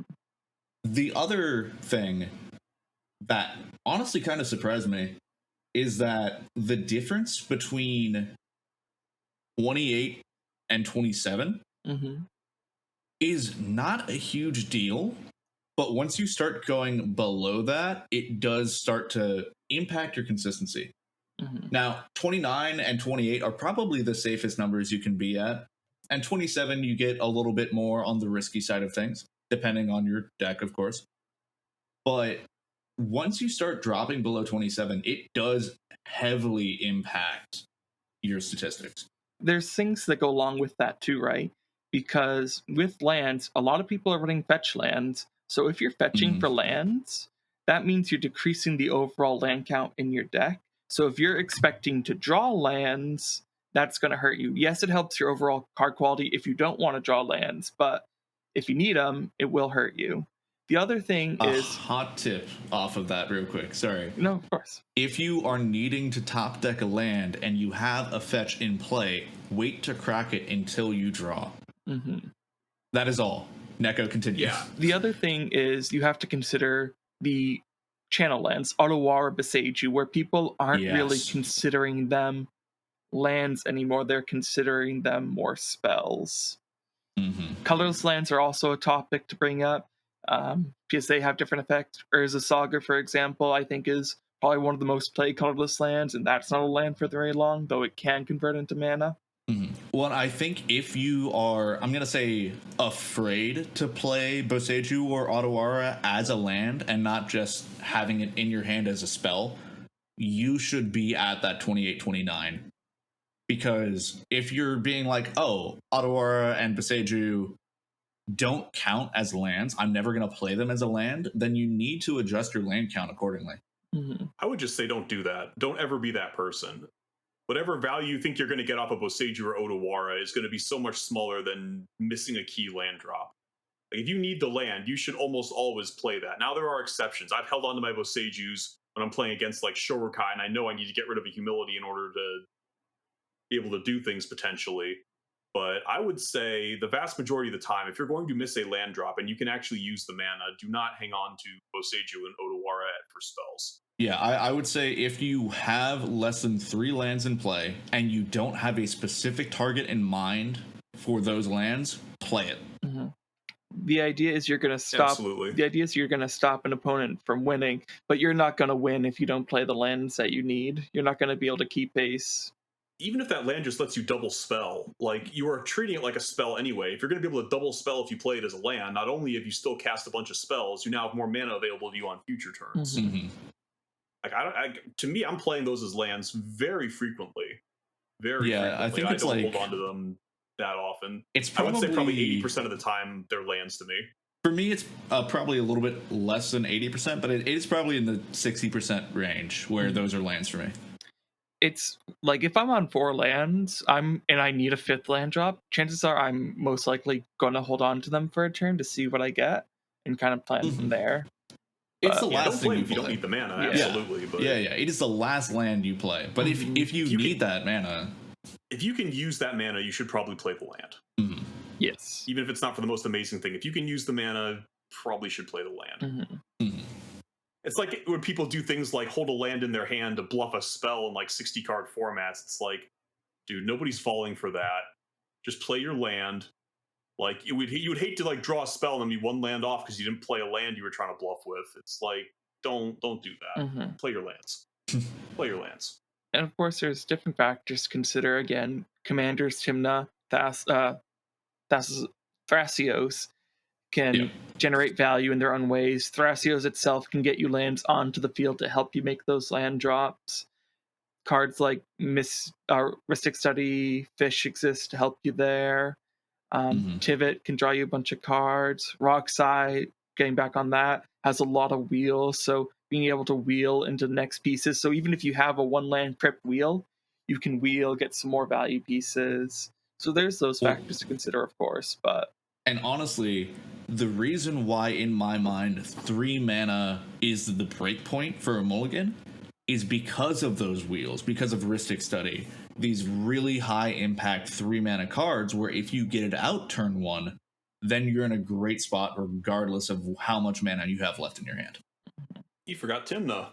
The other thing that honestly kind of surprised me is that the difference between 28 and 27 is not a huge deal, but once you start going below that, it does start to impact your consistency. Now, 29 and 28 are probably the safest numbers you can be at, and 27 you get a little bit more on the risky side of things, depending on your deck, of course. But once you start dropping below 27, it does heavily impact your statistics. There's things that go along with that too, right? Because with lands, a lot of people are running fetch lands. So if you're fetching for lands, that means you're decreasing the overall land count in your deck. So if you're expecting to draw lands, that's going to hurt you. Yes, it helps your overall card quality if you don't want to draw lands, but if you need them, it will hurt you. The other thing is... hot tip off of that real quick. Sorry. No, of course. If you are needing to top deck a land and you have a fetch in play, wait to crack it until you draw. That is all. Neko, continue. Yeah. The other thing is you have to consider the channel lands, Otawara, Beseiju, where people aren't really considering them lands anymore. They're considering them more spells. Colorless lands are also a topic to bring up because they have different effects. Urza Saga, for example, I think is probably one of the most played colorless lands, and that's not a land for very long, though it can convert into mana. Well, I think if you are, I'm going to say, afraid to play Boseiju or Otawara as a land and not just having it in your hand as a spell, you should be at that 28-29. Because if you're being like, oh, Otawara and Boseiju don't count as lands, I'm never going to play them as a land, then you need to adjust your land count accordingly. I would just say don't do that. Don't ever be that person. Whatever value you think you're going to get off of Boseiju or Otawara is going to be so much smaller than missing a key land drop. Like, if you need the land, you should almost always play that. Now, there are exceptions. I've held on to my Boseijus when I'm playing against like Shorukai, and I know I need to get rid of a humility in order to be able to do things potentially. But I would say the vast majority of the time, if you're going to miss a land drop and you can actually use the mana, do not hang on to Boseiju and Odawara for spells. Yeah, I would say if you have less than 3 lands in play and you don't have a specific target in mind for those lands, play it. Mm-hmm. The idea is you're going to stop. Absolutely. The idea is you're going to stop an opponent from winning, but you're not going to win if you don't play the lands that you need. You're not going to be able to keep pace. Even if that land just lets you double spell, like you are treating it like a spell anyway. If you're going to be able to double spell if you play it as a land, not only have you still cast a bunch of spells, you now have more mana available to you on future turns. Mm-hmm. Like to me, I'm playing those as lands very frequently. Very frequently. I think it's don't like hold on to them that often. It's I would say probably 80% 80% of the time they're lands to me. For me, it's probably a little bit less than 80%, but it is probably in the 60% range where those are lands for me. It's like if I'm on 4 lands, and I need a 5th land drop, chances are I'm most likely gonna hold on to them for a turn to see what I get and kind of plan from there. It's the last don't thing play you if you play. don't need the mana, Yeah. absolutely. But Yeah, it is the last land you play. But if you need that mana, if you can use that mana, you should probably play the land. Mm-hmm. Yes. Even if it's not for the most amazing thing, if you can use the mana, probably should play the land. Mm-hmm. It's like when people do things like hold a land in their hand to bluff a spell in like 60 card formats. It's like, dude, nobody's falling for that. Just play your land. Like you would hate to like draw a spell and then be 1 land off because you didn't play a land you were trying to bluff with. It's like don't do that. Play your lands. Play your lands. And of course, there's different factors to consider. Again, commanders Tymna, Thrasios can generate value in their own ways. Thrasios itself can get you lands onto the field to help you make those land drops. Cards like Mystic Study, Fish exist to help you there. Tivit can draw you a bunch of cards. Rockside, getting back on that, has a lot of wheels, so being able to wheel into the next pieces. So even if you have a 1-land crypt wheel, you can wheel, get some more value pieces. So there's those factors to consider, of course. And honestly, the reason why in my mind 3 mana is the break point for a mulligan is because of those wheels, because of Ristic Study. These really high impact 3 mana cards where if you get it out turn 1, then you're in a great spot regardless of how much mana you have left in your hand. You forgot Tymna.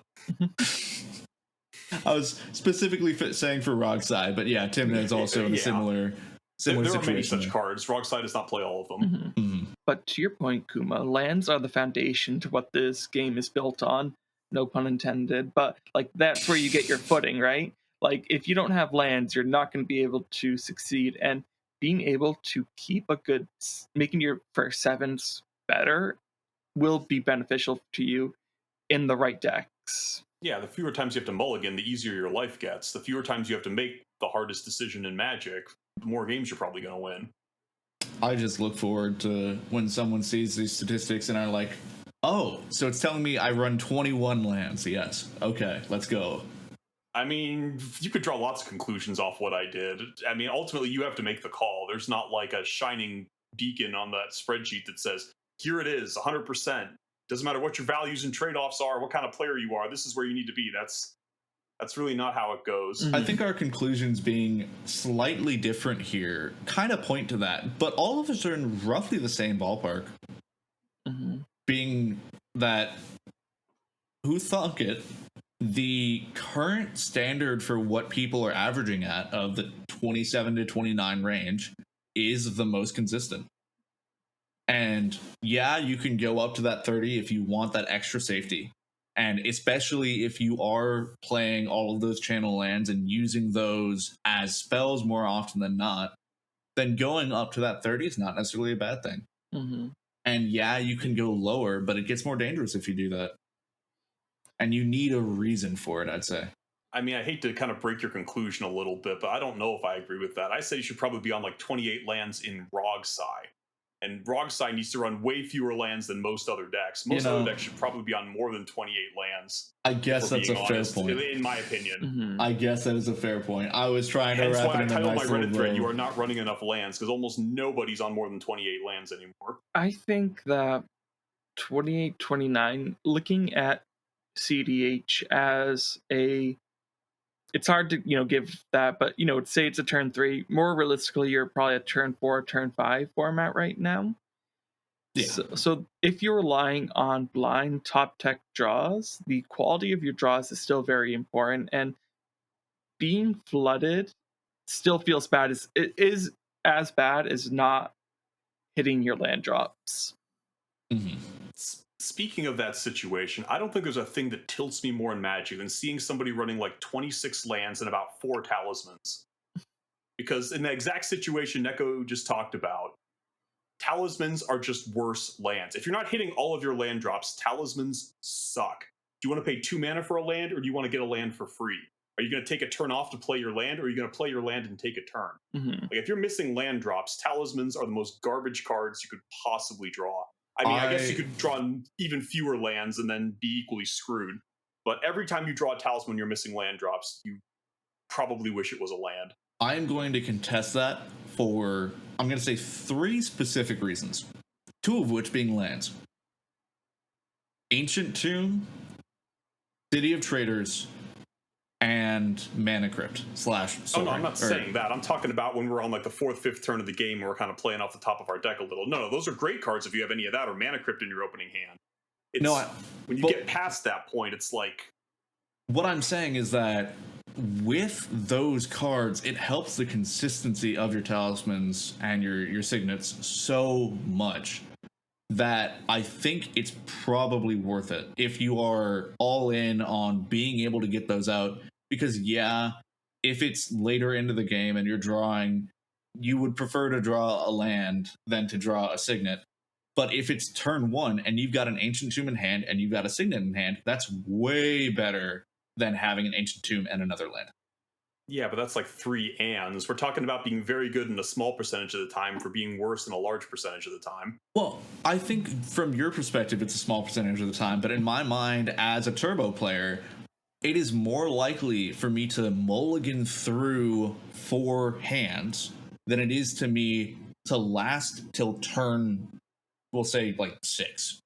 I was specifically saying for Rockside, but yeah, Tymna is also in a similar there situation. are many such cards. Rockside does not play all of them. But to your point, Kuma, lands are the foundation to what this game is built on. No pun intended, but like that's where you get your footing, right? Like if you don't have lands, you're not going to be able to succeed. And being able to keep making your first 7s better will be beneficial to you in the right decks. Yeah, the fewer times you have to mulligan, the easier your life gets. The fewer times you have to make the hardest decision in Magic, the more games you're probably going to win. I just look forward to when someone sees these statistics and are like, oh, so it's telling me I run 21 lands. Yes. Okay, let's go. I mean, you could draw lots of conclusions off what I did. I mean, ultimately, you have to make the call. There's not like a shining beacon on that spreadsheet that says, here it is, 100%. Doesn't matter what your values and trade-offs are, what kind of player you are. This is where you need to be. That's really not how it goes. I think our conclusions being slightly different here kind of point to that, but all of us are in roughly the same ballpark. Being that, who thunk it, the current standard for what people are averaging at of the 27 to 29 range is the most consistent. And yeah, you can go up to that 30 if you want that extra safety. And especially if you are playing all of those channel lands and using those as spells more often than not, then going up to that 30 is not necessarily a bad thing. And yeah, you can go lower, but it gets more dangerous if you do that. And you need a reason for it, I'd say. I mean, I hate to kind of break your conclusion a little bit, but I don't know if I agree with that. I say you should probably be on like 28 lands in Rogsai. And Rogsai needs to run way fewer lands than most other decks. Most other decks should probably be on more than 28 lands. I guess that's a fair point. In my opinion. I guess that is a fair point. I was trying to wrap it in a nice titled my little Reddit thread, bow. you are not running enough lands, because almost nobody's on more than 28 lands anymore. I think that 28, 29, looking at cEDH as it's hard to give that, but say it's a turn 3. More realistically, you're probably a turn 4, turn 5 format right now. Yeah. So if you're relying on blind top tech draws, the quality of your draws is still very important, and being flooded still feels bad. It is as bad as not hitting your land drops. Mm-hmm. Speaking of that situation, I don't think there's a thing that tilts me more in Magic than seeing somebody running like 26 lands and about 4 talismans. Because in the exact situation Neko just talked about, talismans are just worse lands. If you're not hitting all of your land drops, talismans suck. Do you want to pay 2 mana for a land, or do you want to get a land for free? Are you going to take a turn off to play your land, or are you going to play your land and take a turn? Mm-hmm. Like, if you're missing land drops, talismans are the most garbage cards you could possibly draw. I guess you could draw even fewer lands and then be equally screwed. But every time you draw a talisman, you're missing land drops. You probably wish it was a land. I am going to contest that for, I'm going to say 3 specific reasons. 2 of which being lands. Ancient Tomb, City of Traders, and Mana Crypt / Sword. Oh, no, I'm not saying that. I'm talking about when we're on like the 4th, 5th turn of the game, and we're kind of playing off the top of our deck a little. No, those are great cards if you have any of that, or Mana Crypt in your opening hand. When you get past that point, it's like... What I'm saying is that with those cards, it helps the consistency of your talismans and your signets so much that I think it's probably worth it if you are all in on being able to get those out. Because if it's later into the game and you're drawing, you would prefer to draw a land than to draw a signet. But if it's turn 1 and you've got an Ancient Tomb in hand and you've got a signet in hand, that's way better than having an Ancient Tomb and another land. Yeah, but that's like 3 ands. We're talking about being very good in a small percentage of the time for being worse in a large percentage of the time. Well, I think from your perspective, it's a small percentage of the time. But in my mind, as a turbo player, it is more likely for me to mulligan through 4 hands than it is to me to last till turn, we'll say, like 6.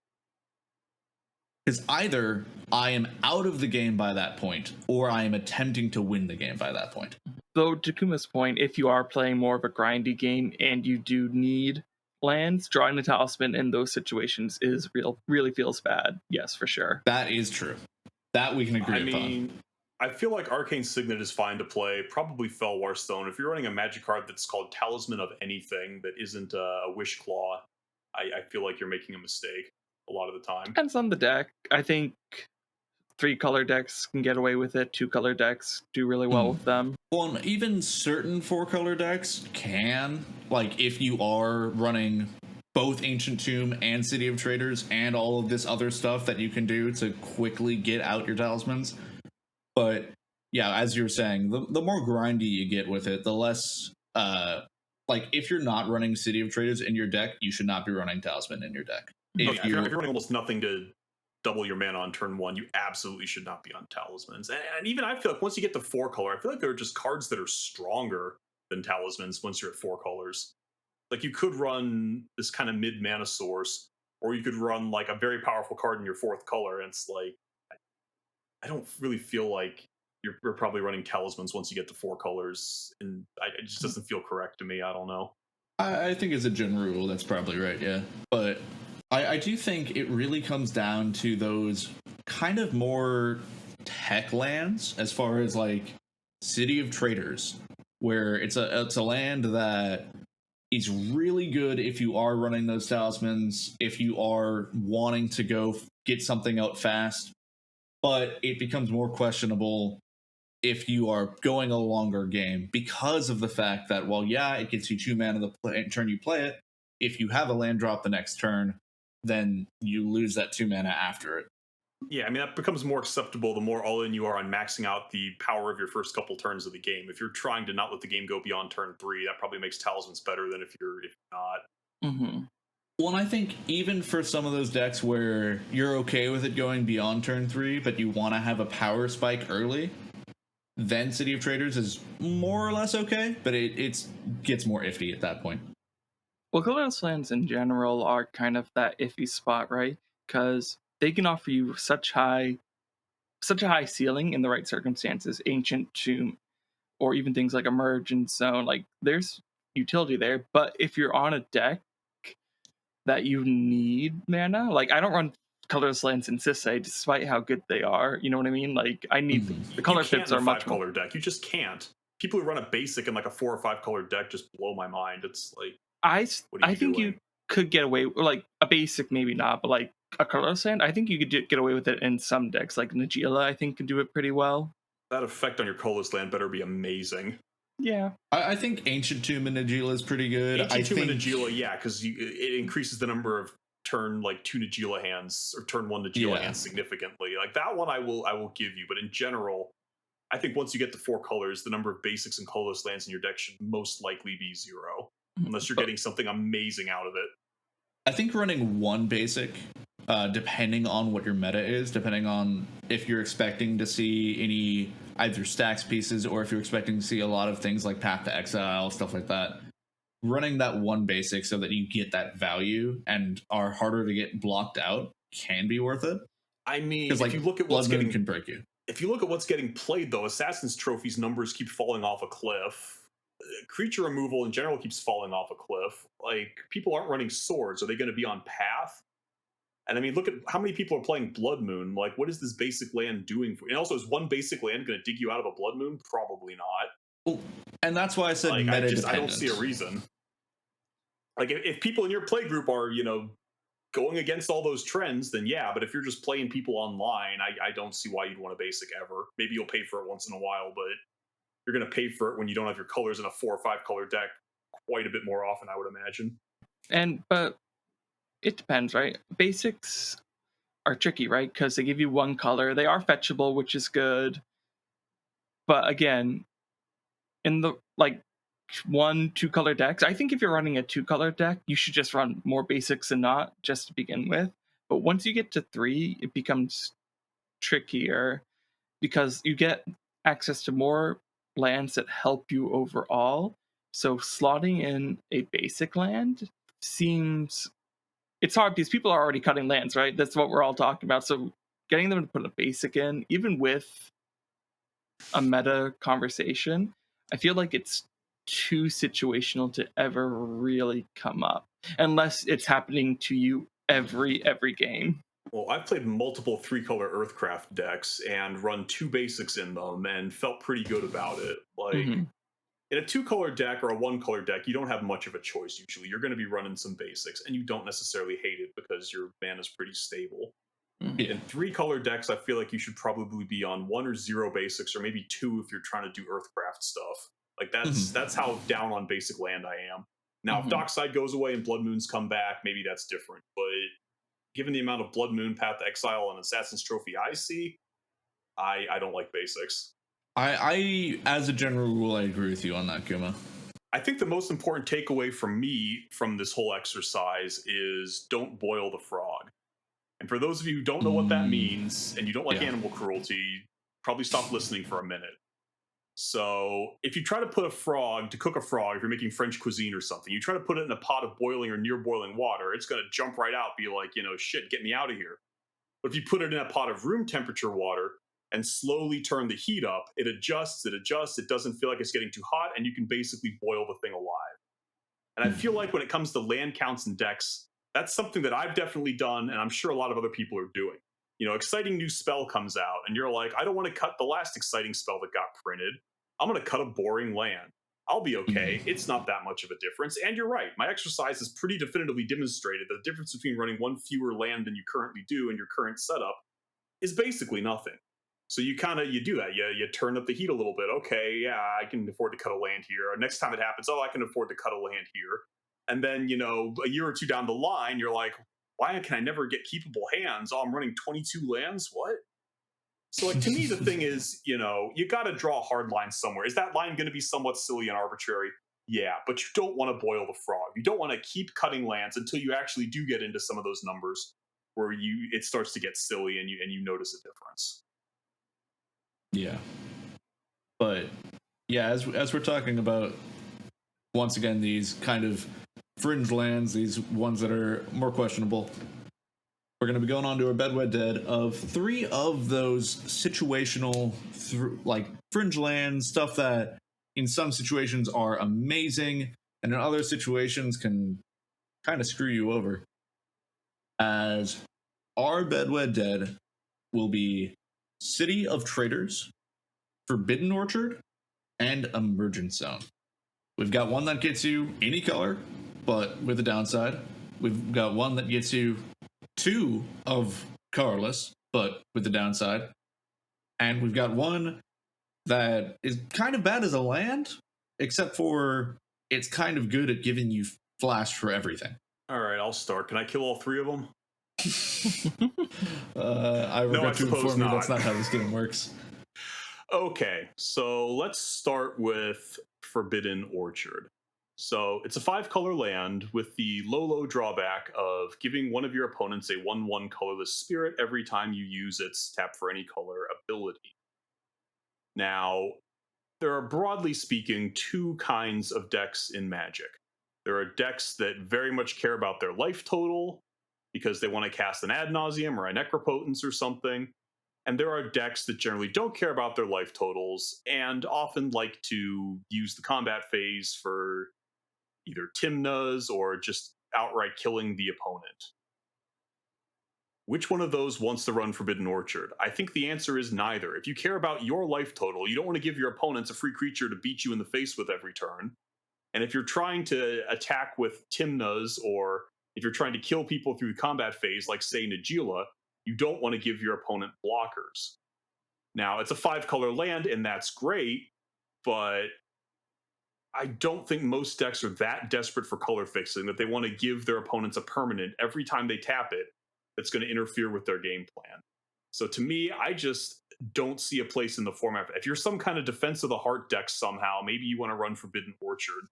Because either I am out of the game by that point, or I am attempting to win the game by that point. Though, to Kuma's point, if you are playing more of a grindy game and you do need lands, drawing the talisman in those situations really feels bad. Yes, for sure. That is true. That we can agree upon. I feel like Arcane Signet is fine to play. Probably Felwar Stone. If you're running a magic card that's called Talisman of anything that isn't a Wish Claw, I feel like you're making a mistake a lot of the time. Depends on the deck. I think 3-color decks can get away with it. 2-color decks do really well with them. Well, and even certain 4-color decks can. Like, if you are running both Ancient Tomb and City of Traders and all of this other stuff that you can do to quickly get out your talismans. But, yeah, as you were saying, the more grindy you get with it, the less... like, if you're not running City of Traders in your deck, you should not be running Talisman in your deck. If you're running almost nothing to double your mana on turn 1, you absolutely should not be on Talismans. And even I feel like once you get to 4-color, I feel like there are just cards that are stronger than Talismans once you're at 4 colors. Like, you could run this kind of mid-mana source, or you could run like a very powerful card in your 4th color, and it's like, I don't really feel like you're probably running Talismans once you get to 4 colors, and it just doesn't feel correct to me. I don't know. I think as a general rule, that's probably right, yeah. But I do think it really comes down to those kind of more tech lands, as far as like City of Traders, where it's a land that is really good if you are running those talismans, if you are wanting to go get something out fast, but it becomes more questionable if you are going a longer game because of the fact that, well, yeah, it gets you 2 mana the turn you play it. If you have a land drop the next turn, then you lose that 2 mana after it. Yeah, I mean, that becomes more acceptable the more all in you are on maxing out the power of your first couple turns of the game. If you're trying to not let the game go beyond turn 3, that probably makes Talismans better than if you're not. Mm-hmm. Well, and I think even for some of those decks where you're okay with it going beyond turn 3, but you want to have a power spike early, then City of Traders is more or less okay, but it gets more iffy at that point. Well, colorless lands in general are kind of that iffy spot, right? Because they can offer you such high such a high ceiling in the right circumstances. Ancient Tomb, or even things like Emergent Zone, like there's utility there. But if you're on a deck that you need mana, like I don't run colorless lands in Sisay despite how good they are. You know what I mean? Like I need the color You can't fits in are a much 5-color deck. You just can't. People who run a basic in like a 4 or 5-color deck just blow my mind. It's like, what are I you think doing? you could get away, like a basic maybe not, but like a colorless land, I think you could get away with it in some decks. Like Nagila, I think can do it pretty well. That effect on your colorless land better be amazing. Yeah, I think Ancient Tomb and Nagila is pretty good. Ancient Tomb think and Nagila, yeah, because it increases the number of turn like 2 Nagila hands or turn 1 Nagila hands significantly. Like that one, I will give you. But in general, I think once you get to 4 colors, the number of basics and colorless lands in your deck should most likely be 0, unless you're getting something amazing out of it. I think running one basic, depending on what your meta is, depending on if you're expecting to see any either stacks pieces or if you're expecting to see a lot of things like Path to Exile, stuff like that, running that one basic so that you get that value and are harder to get blocked out can be worth it. I mean, Because like if you look at Blood what's Moon getting can break you. if you look at what's getting played, though, Assassin's Trophies numbers keep falling off a cliff. Creature removal in general keeps falling off a cliff. Like, people aren't running swords. Are they going to be on Path? And I mean, look at how many people are playing Blood Moon. Like, what is this basic land doing for you? And also, is one basic land going to dig you out of a Blood Moon? Probably not. Well, and that's why I said Like, meta I don't see a reason. Like, if people in your play group are, going against all those trends, then yeah. But if you're just playing people online, I don't see why you'd want a basic ever. Maybe you'll pay for it once in a while, but you're going to pay for it when you don't have your colors in a 4 or 5 color deck quite a bit more often, I would imagine. but it depends, right? Basics are tricky, right? Because they give you one color. They are fetchable, which is good. But again, in the like 1-2 color decks, I think if you're running a 2-color deck, you should just run more basics than not, just to begin with. But once you get to 3, it becomes trickier because you get access to more lands that help you overall. So slotting in a basic land seems, it's hard because people are already cutting lands, right? That's what we're all talking about. So getting them to put a basic in, even with a meta conversation, I feel like it's too situational to ever really come up unless it's happening to you every game. Well, I've played multiple 3-color Earthcraft decks and run 2 basics in them and felt pretty good about it. Like, in a 2-color deck or a 1-color deck, you don't have much of a choice usually. You're going to be running some basics, and you don't necessarily hate it because your mana is pretty stable. In 3-color decks, I feel like you should probably be on 1 or 0 basics, or maybe 2 if you're trying to do Earthcraft stuff. Like, that's how down on basic land I am. Now, if Dockside goes away and Blood Moons come back, maybe that's different. But given the amount of Blood Moon, Path to Exile, and Assassin's Trophy I see, I don't like basics. I as a general rule, I agree with you on that, Kuma. I think the most important takeaway from me from this whole exercise is don't boil the frog. And for those of you who don't know what that means, and you don't like animal cruelty, probably stop listening for a minute. So if you try to put to cook a frog, if you're making French cuisine or something, you try to put it in a pot of boiling or near boiling water, it's going to jump right out, be like, shit, get me out of here. But if you put it in a pot of room temperature water and slowly turn the heat up, it adjusts, it doesn't feel like it's getting too hot, and you can basically boil the thing alive. And I feel like when it comes to land counts and decks, that's something that I've definitely done, and I'm sure a lot of other people are doing. Exciting new spell comes out, and you're like, I don't want to cut the last exciting spell that got printed. I'm going to cut a boring land. I'll be okay. It's not that much of a difference. And you're right. My exercise has pretty definitively demonstrated that the difference between running 1 fewer land than you currently do in your current setup is basically nothing. So you do that. You turn up the heat a little bit. Okay, yeah, I can afford to cut a land here. Next time it happens, I can afford to cut a land here. And then, a year or 2 down the line, you're like, why can I never get keepable hands? I'm running 22 lands? What? So, like, to me, the thing is, you got to draw a hard line somewhere. Is that line going to be somewhat silly and arbitrary? Yeah, but you don't want to boil the frog. You don't want to keep cutting lands until you actually do get into some of those numbers where it starts to get silly and you notice a difference. Yeah. But yeah, as we're talking about, once again, these kind of fringe lands, these ones that are more questionable, we're going to be going on to our Bedwed Dead of 3 of those situational, like fringe lands, stuff that in some situations are amazing and in other situations can kind of screw you over. As our Bedwed Dead will be City of Traders, Forbidden Orchard, and Emergent Zone. We've got one that gets you any color, but with a downside. We've got one that gets you 2 of colorless, but with the downside. And we've got one that is kind of bad as a land, except for it's kind of good at giving you flash for everything. All right, I'll start. Can I kill all 3 of them? I regret to inform you that's not how this game works. Okay, so let's start with Forbidden Orchard. So it's a 5-color land with the low drawback of giving one of your opponents a 1/1 colorless spirit every time you use its tap for any color ability. Now, there are broadly speaking 2 kinds of decks in Magic. There are decks that very much care about their life total because they want to cast an Ad Nauseam or a Necropotence or something. And there are decks that generally don't care about their life totals and often like to use the combat phase for either Timnas or just outright killing the opponent. Which one of those wants to run Forbidden Orchard? I think the answer is neither. If you care about your life total, you don't want to give your opponents a free creature to beat you in the face with every turn. And if you're trying to attack with Timnas, or if you're trying to kill people through the combat phase, like say Najeela, you don't want to give your opponent blockers. Now, it's a 5-color land, and that's great, but I don't think most decks are that desperate for color fixing that they want to give their opponents a permanent every time they tap it that's going to interfere with their game plan. So to me, I just don't see a place in the format. If you're some kind of Defense of the Heart deck somehow, maybe you want to run Forbidden Orchard.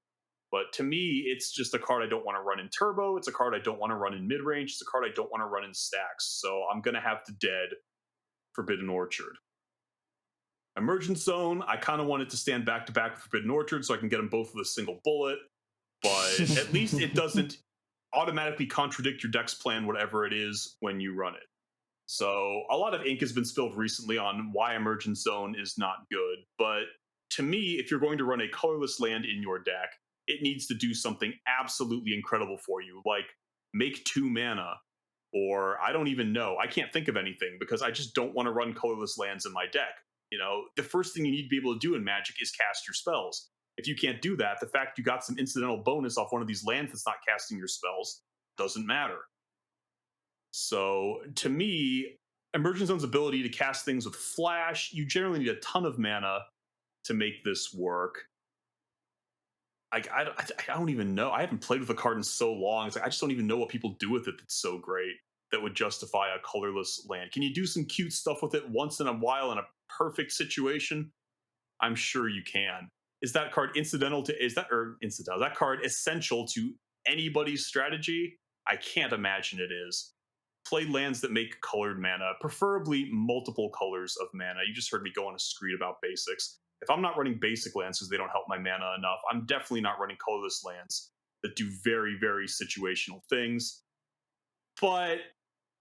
But to me, it's just a card I don't want to run in Turbo. It's a card I don't want to run in Midrange. It's a card I don't want to run in Stacks. So I'm going to have to dead Forbidden Orchard. Emergent Zone, I kind of want it to stand back-to-back with Forbidden Orchard so I can get them both with a single bullet. But at least it doesn't automatically contradict your deck's plan, whatever it is, when you run it. So a lot of ink has been spilled recently on why Emergent Zone is not good. But to me, if you're going to run a colorless land in your deck, it needs to do something absolutely incredible for you, like make 2 mana, or I don't even know. I can't think of anything because I just don't want to run colorless lands in my deck. You know, the first thing you need to be able to do in Magic is cast your spells. If you can't do that, the fact you got some incidental bonus off one of these lands that's not casting your spells doesn't matter. So to me, Emergent Zone's ability to cast things with flash, you generally need a ton of mana to make this work. I don't even know. I haven't played with the card in so long. It's like I just don't even know what people do with it that's so great that would justify a colorless land. Can you do some cute stuff with it once in a while in a perfect situation? I'm sure you can. Is that card incidental to is that card essential to anybody's strategy? I can't imagine it is. Play lands that make colored mana, preferably multiple colors of mana. You just heard me go on a screed about basics. If I'm not running basic lands because they don't help my mana enough, I'm definitely not running colorless lands that do very, very situational things. But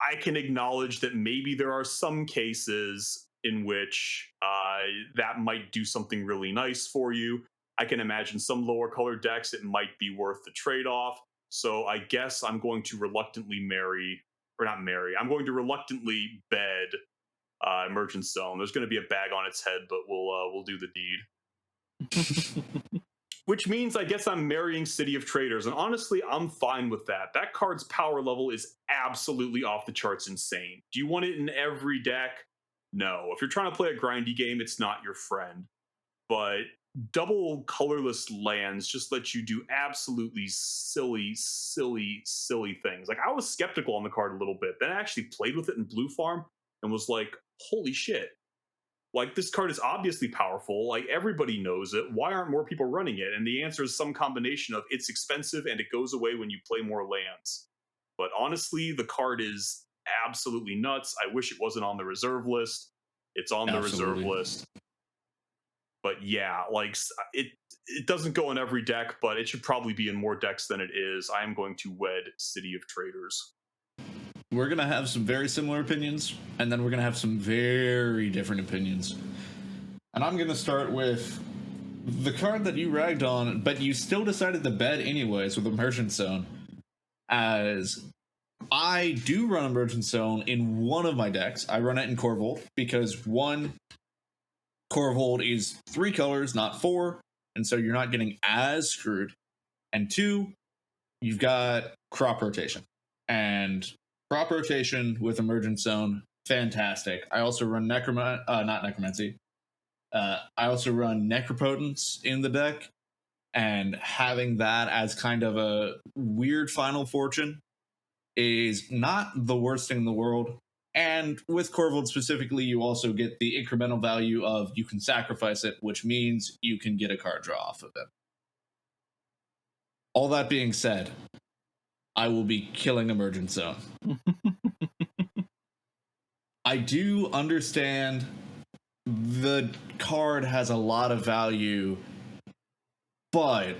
I can acknowledge that maybe there are some cases in which that might do something really nice for you. I can imagine some lower colored decks, it might be worth the trade-off. So I guess I'm going to reluctantly I'm going to reluctantly bed Emergent Zone. There's going to be a bag on its head, but we'll do the deed. Which means I guess I'm marrying City of Traders, and honestly, I'm fine with that. That card's power level is absolutely off the charts insane. Do you want it in every deck? No. If you're trying to play a grindy game, it's not your friend. But double colorless lands just let you do absolutely silly things. Like, I was skeptical on the card a little bit, then I actually played with it in Blue Farm and was like, holy shit. Like, this card is obviously powerful. Like, everybody knows it. Why aren't more people running it? And the answer is some combination of it's expensive and it goes away when you play more lands. But honestly, the card is absolutely nuts. I wish it wasn't on the reserve list. It's on the reserve list. But yeah, like, it doesn't go in every deck, but it should probably be in more decks than it is. I am going to wed City of Traders. we're going to have some very similar opinions, and then we're going to have some very different opinions. And I'm going to start with the card that you ragged on, but you still decided to bet anyways with Emergent Zone, as I do run Emergent Zone in one of my decks. I run it in Corvold because, one, Corvold is 3 colors, not 4, and so you're not getting as screwed. And 2, you've got crop rotation. And crop rotation with Emergent Zone, fantastic. I also run not Necromancy. I also run Necropotence in the deck, and having that as kind of a weird Final Fortune is not the worst thing in the world. And with Corvold specifically, you also get the incremental value of you can sacrifice it, which means you can get a card draw off of it. All that being said, I will be killing Emergent Zone. I do understand the card has a lot of value, but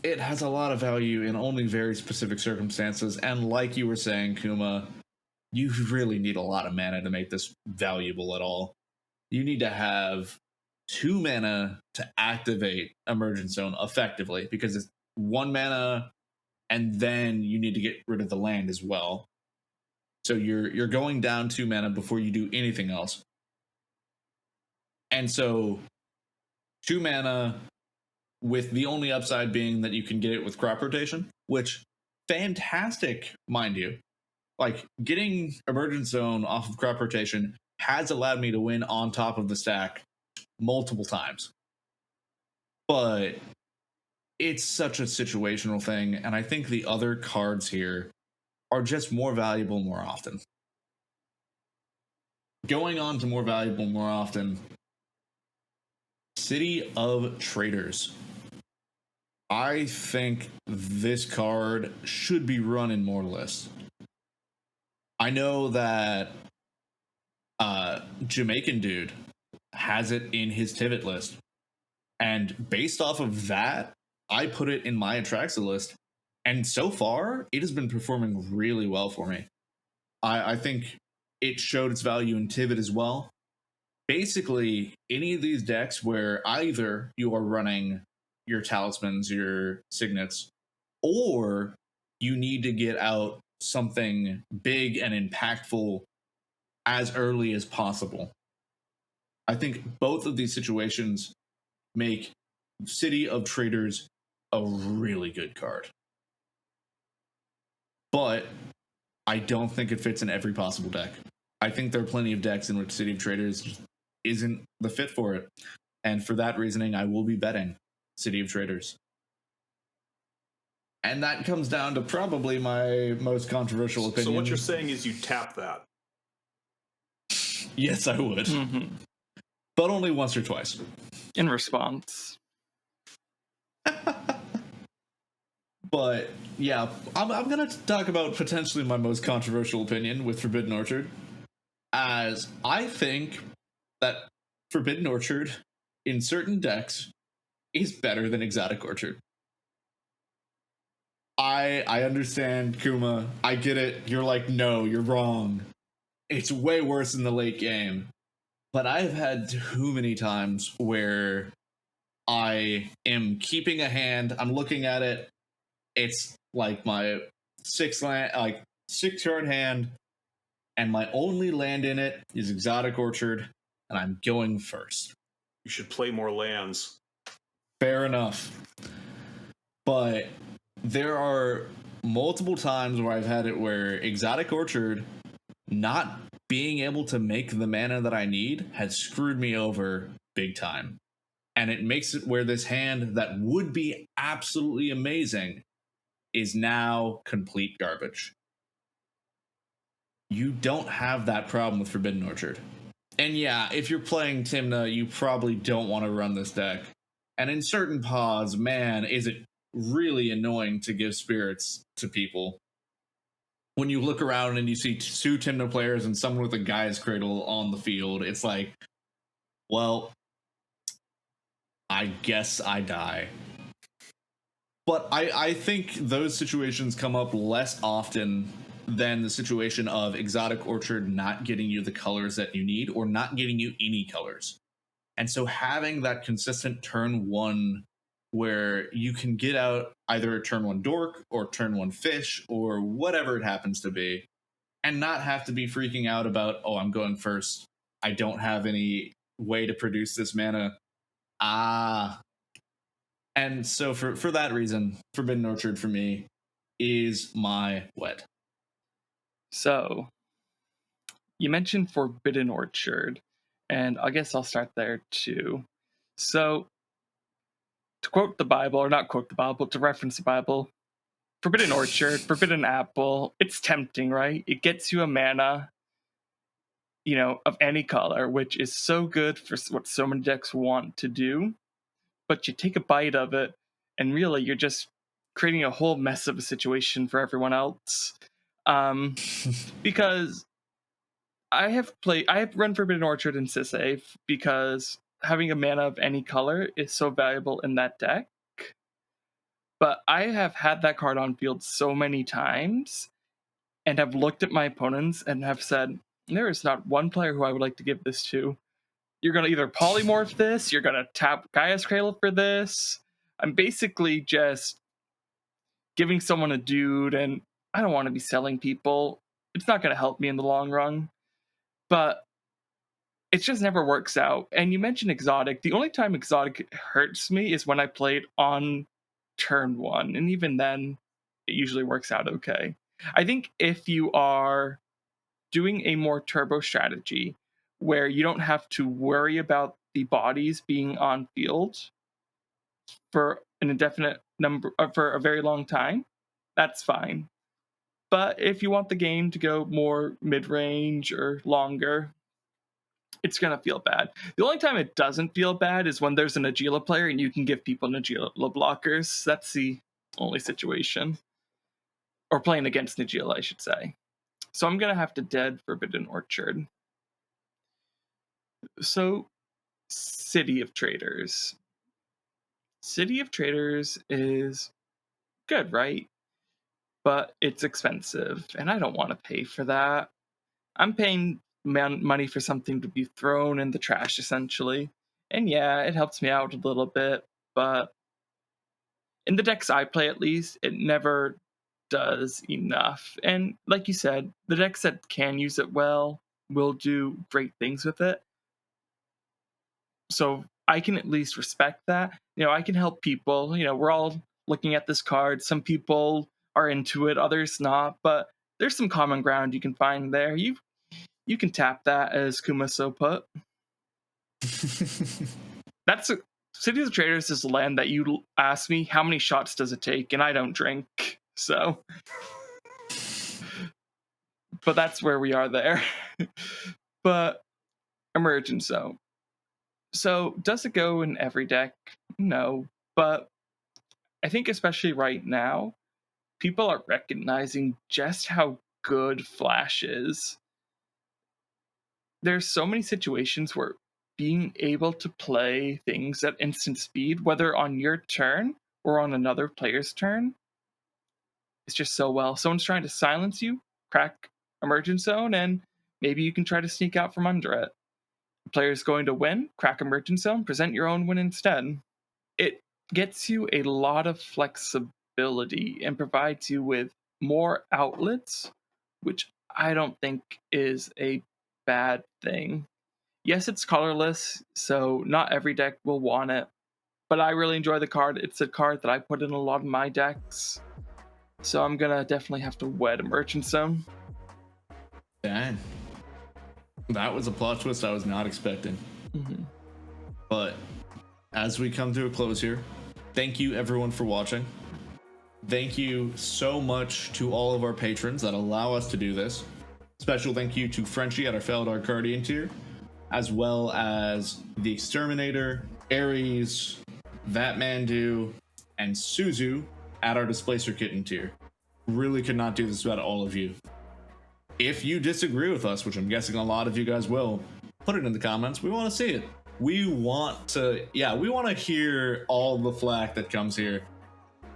it has a lot of value in only very specific circumstances. And like you were saying, Kuma, you really need a lot of mana to make this valuable at all. You need to have 2 mana to activate Emergent Zone effectively, because it's 1 mana, and then you need to get rid of the land as well. So you're going down 2 mana before you do anything else. And so 2 mana with the only upside being that you can get it with crop rotation, which, fantastic, mind you. Like, getting Emergent Zone off of crop rotation has allowed me to win on top of the stack multiple times. But it's such a situational thing, and I think the other cards here are just more valuable more often. Going on to more valuable more often, City of Traders. I think this card should be run in more lists. I know that Jamaican dude has it in his Tivit list, and based off of that, I put it in my Atraxa list, and so far it has been performing really well for me. I think it showed its value in Tivit as well. Basically, any of these decks where either you are running your Talismans, your Signets, or you need to get out something big and impactful as early as possible. I think both of these situations make City of Traders a really good card. But I don't think it fits in every possible deck. I think there are plenty of decks in which City of Traders isn't the fit for it. And for that reasoning, I will be betting City of Traders. And that comes down to probably my most controversial opinion. So what you're saying is you tap that? Yes, I would. Mm-hmm. But only once or twice. In response. But yeah, I'm going to talk about potentially my most controversial opinion with Forbidden Orchard, as I think that Forbidden Orchard in certain decks is better than Exotic Orchard. I understand, Kuma. I get it. You're like, no, you're wrong. It's way worse in the late game. But I've had too many times where I am keeping a hand, I'm looking at it, it's like my 6-card hand, and my only land in it is Exotic Orchard, and I'm going first. You should play more lands. Fair enough. But there are multiple times where I've had it where Exotic Orchard not being able to make the mana that I need has screwed me over big time. And it makes it where this hand that would be absolutely amazing is now complete garbage. You don't have that problem with Forbidden Orchard. And yeah, if you're playing Tymna, you probably don't want to run this deck. And in certain pods, man, is it really annoying to give spirits to people. When you look around and you see 2 Tymna players and someone with a Gaia's Cradle on the field, it's like, well, I guess I die. But I think those situations come up less often than the situation of Exotic Orchard not getting you the colors that you need or not getting you any colors. And so having that consistent turn one where you can get out either a turn one dork or turn one fish or whatever it happens to be, and not have to be freaking out about, oh, I'm going first. I don't have any way to produce this mana. And so for that reason, Forbidden Orchard for me is my wet. So, you mentioned Forbidden Orchard, and I guess I'll start there too. So, to quote the Bible, or not quote the Bible, to reference the Bible, Forbidden Orchard, Forbidden Apple, it's tempting, right? It gets you a mana, of any color, which is so good for what so many decks want to do. But you take a bite of it, and really you're just creating a whole mess of a situation for everyone else. Because I have run Forbidden Orchard in Sisay because having a mana of any color is so valuable in that deck. But I have had that card on field so many times and have looked at my opponents and have said, there is not one player who I would like to give this to. You're going to either polymorph this, you're going to tap Gaea's Cradle for this. I'm basically just giving someone a dude, and I don't want to be selling people. It's not going to help me in the long run. But it just never works out. And you mentioned Exotic. The only time Exotic hurts me is when I play it on turn one. And even then, it usually works out okay. I think if you are doing a more turbo strategy where you don't have to worry about the bodies being on field for an indefinite number, for a very long time, that's fine. But if you want the game to go more mid-range or longer, it's going to feel bad. The only time it doesn't feel bad is when there's an Agila player and you can give people Agila blockers. That's the only situation. Or playing against Agila, I should say. So I'm going to have to dead Forbidden Orchard. So, City of Traders. City of Traders is good, right? But it's expensive, and I don't want to pay for that. I'm paying money for something to be thrown in the trash, essentially. And yeah, it helps me out a little bit, but in the decks I play, at least, it never does enough. And like you said, the decks that can use it well will do great things with it. So I can at least respect that. I can help people. We're all looking at this card. Some people are into it, others not, but there's some common ground you can find there. You can tap that, as Kuma so put. Cities of Traders is land that you ask me how many shots does it take, and I don't drink. So, but that's where we are there. But Emergent Zone. So, does it go in every deck? No, but I think especially right now, people are recognizing just how good Flash is. There's so many situations where being able to play things at instant speed, whether on your turn or on another player's turn, is just so well. Someone's trying to silence you, crack Emergent Zone, and maybe you can try to sneak out from under it. The player's going to win, crack Emergent Zone, present your own win instead. It gets you a lot of flexibility and provides you with more outlets, which I don't think is a bad thing. Yes, it's colorless, so not every deck will want it, but I really enjoy the card. It's a card that I put in a lot of my decks, so I'm gonna definitely have to wed Emergent Zone. Dang. That was a plot twist I was not expecting. Mm-hmm. But as we come to a close here, thank you everyone for watching. Thank you so much to all of our patrons that allow us to do this. Special thank you to Frenchie at our Felidar Guardian tier, as well as the Exterminator, Ares, Vatmandu, and Suzu at our Displacer Kitten tier. Really could not do this without all of you. If you disagree with us, which I'm guessing a lot of you guys will, put it in the comments. We want to see it. We want to hear all the flack that comes here.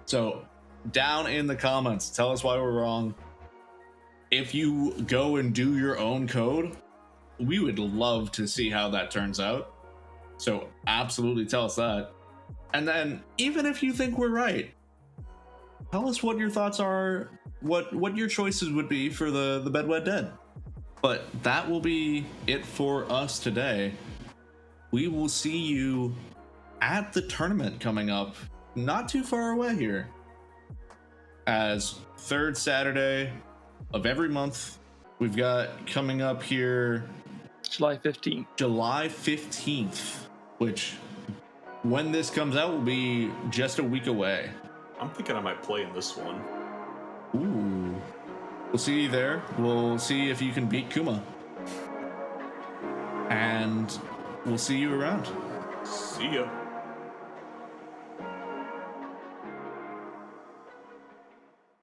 So down in the comments, tell us why we're wrong. if you go and do your own code, we would love to see how that turns out. So absolutely tell us that. And then even if you think we're right, tell us what your thoughts are, what your choices would be for the Bedwed Dead. But that will be it for us today. We will see you at the tournament coming up not too far away here, as third Saturday of every month. We've got coming up here July 15th. July 15th, which when this comes out will be just a week away. I'm thinking I might play in this one. Ooh. We'll see you there. We'll see if you can beat Kuma. And we'll see you around. See ya.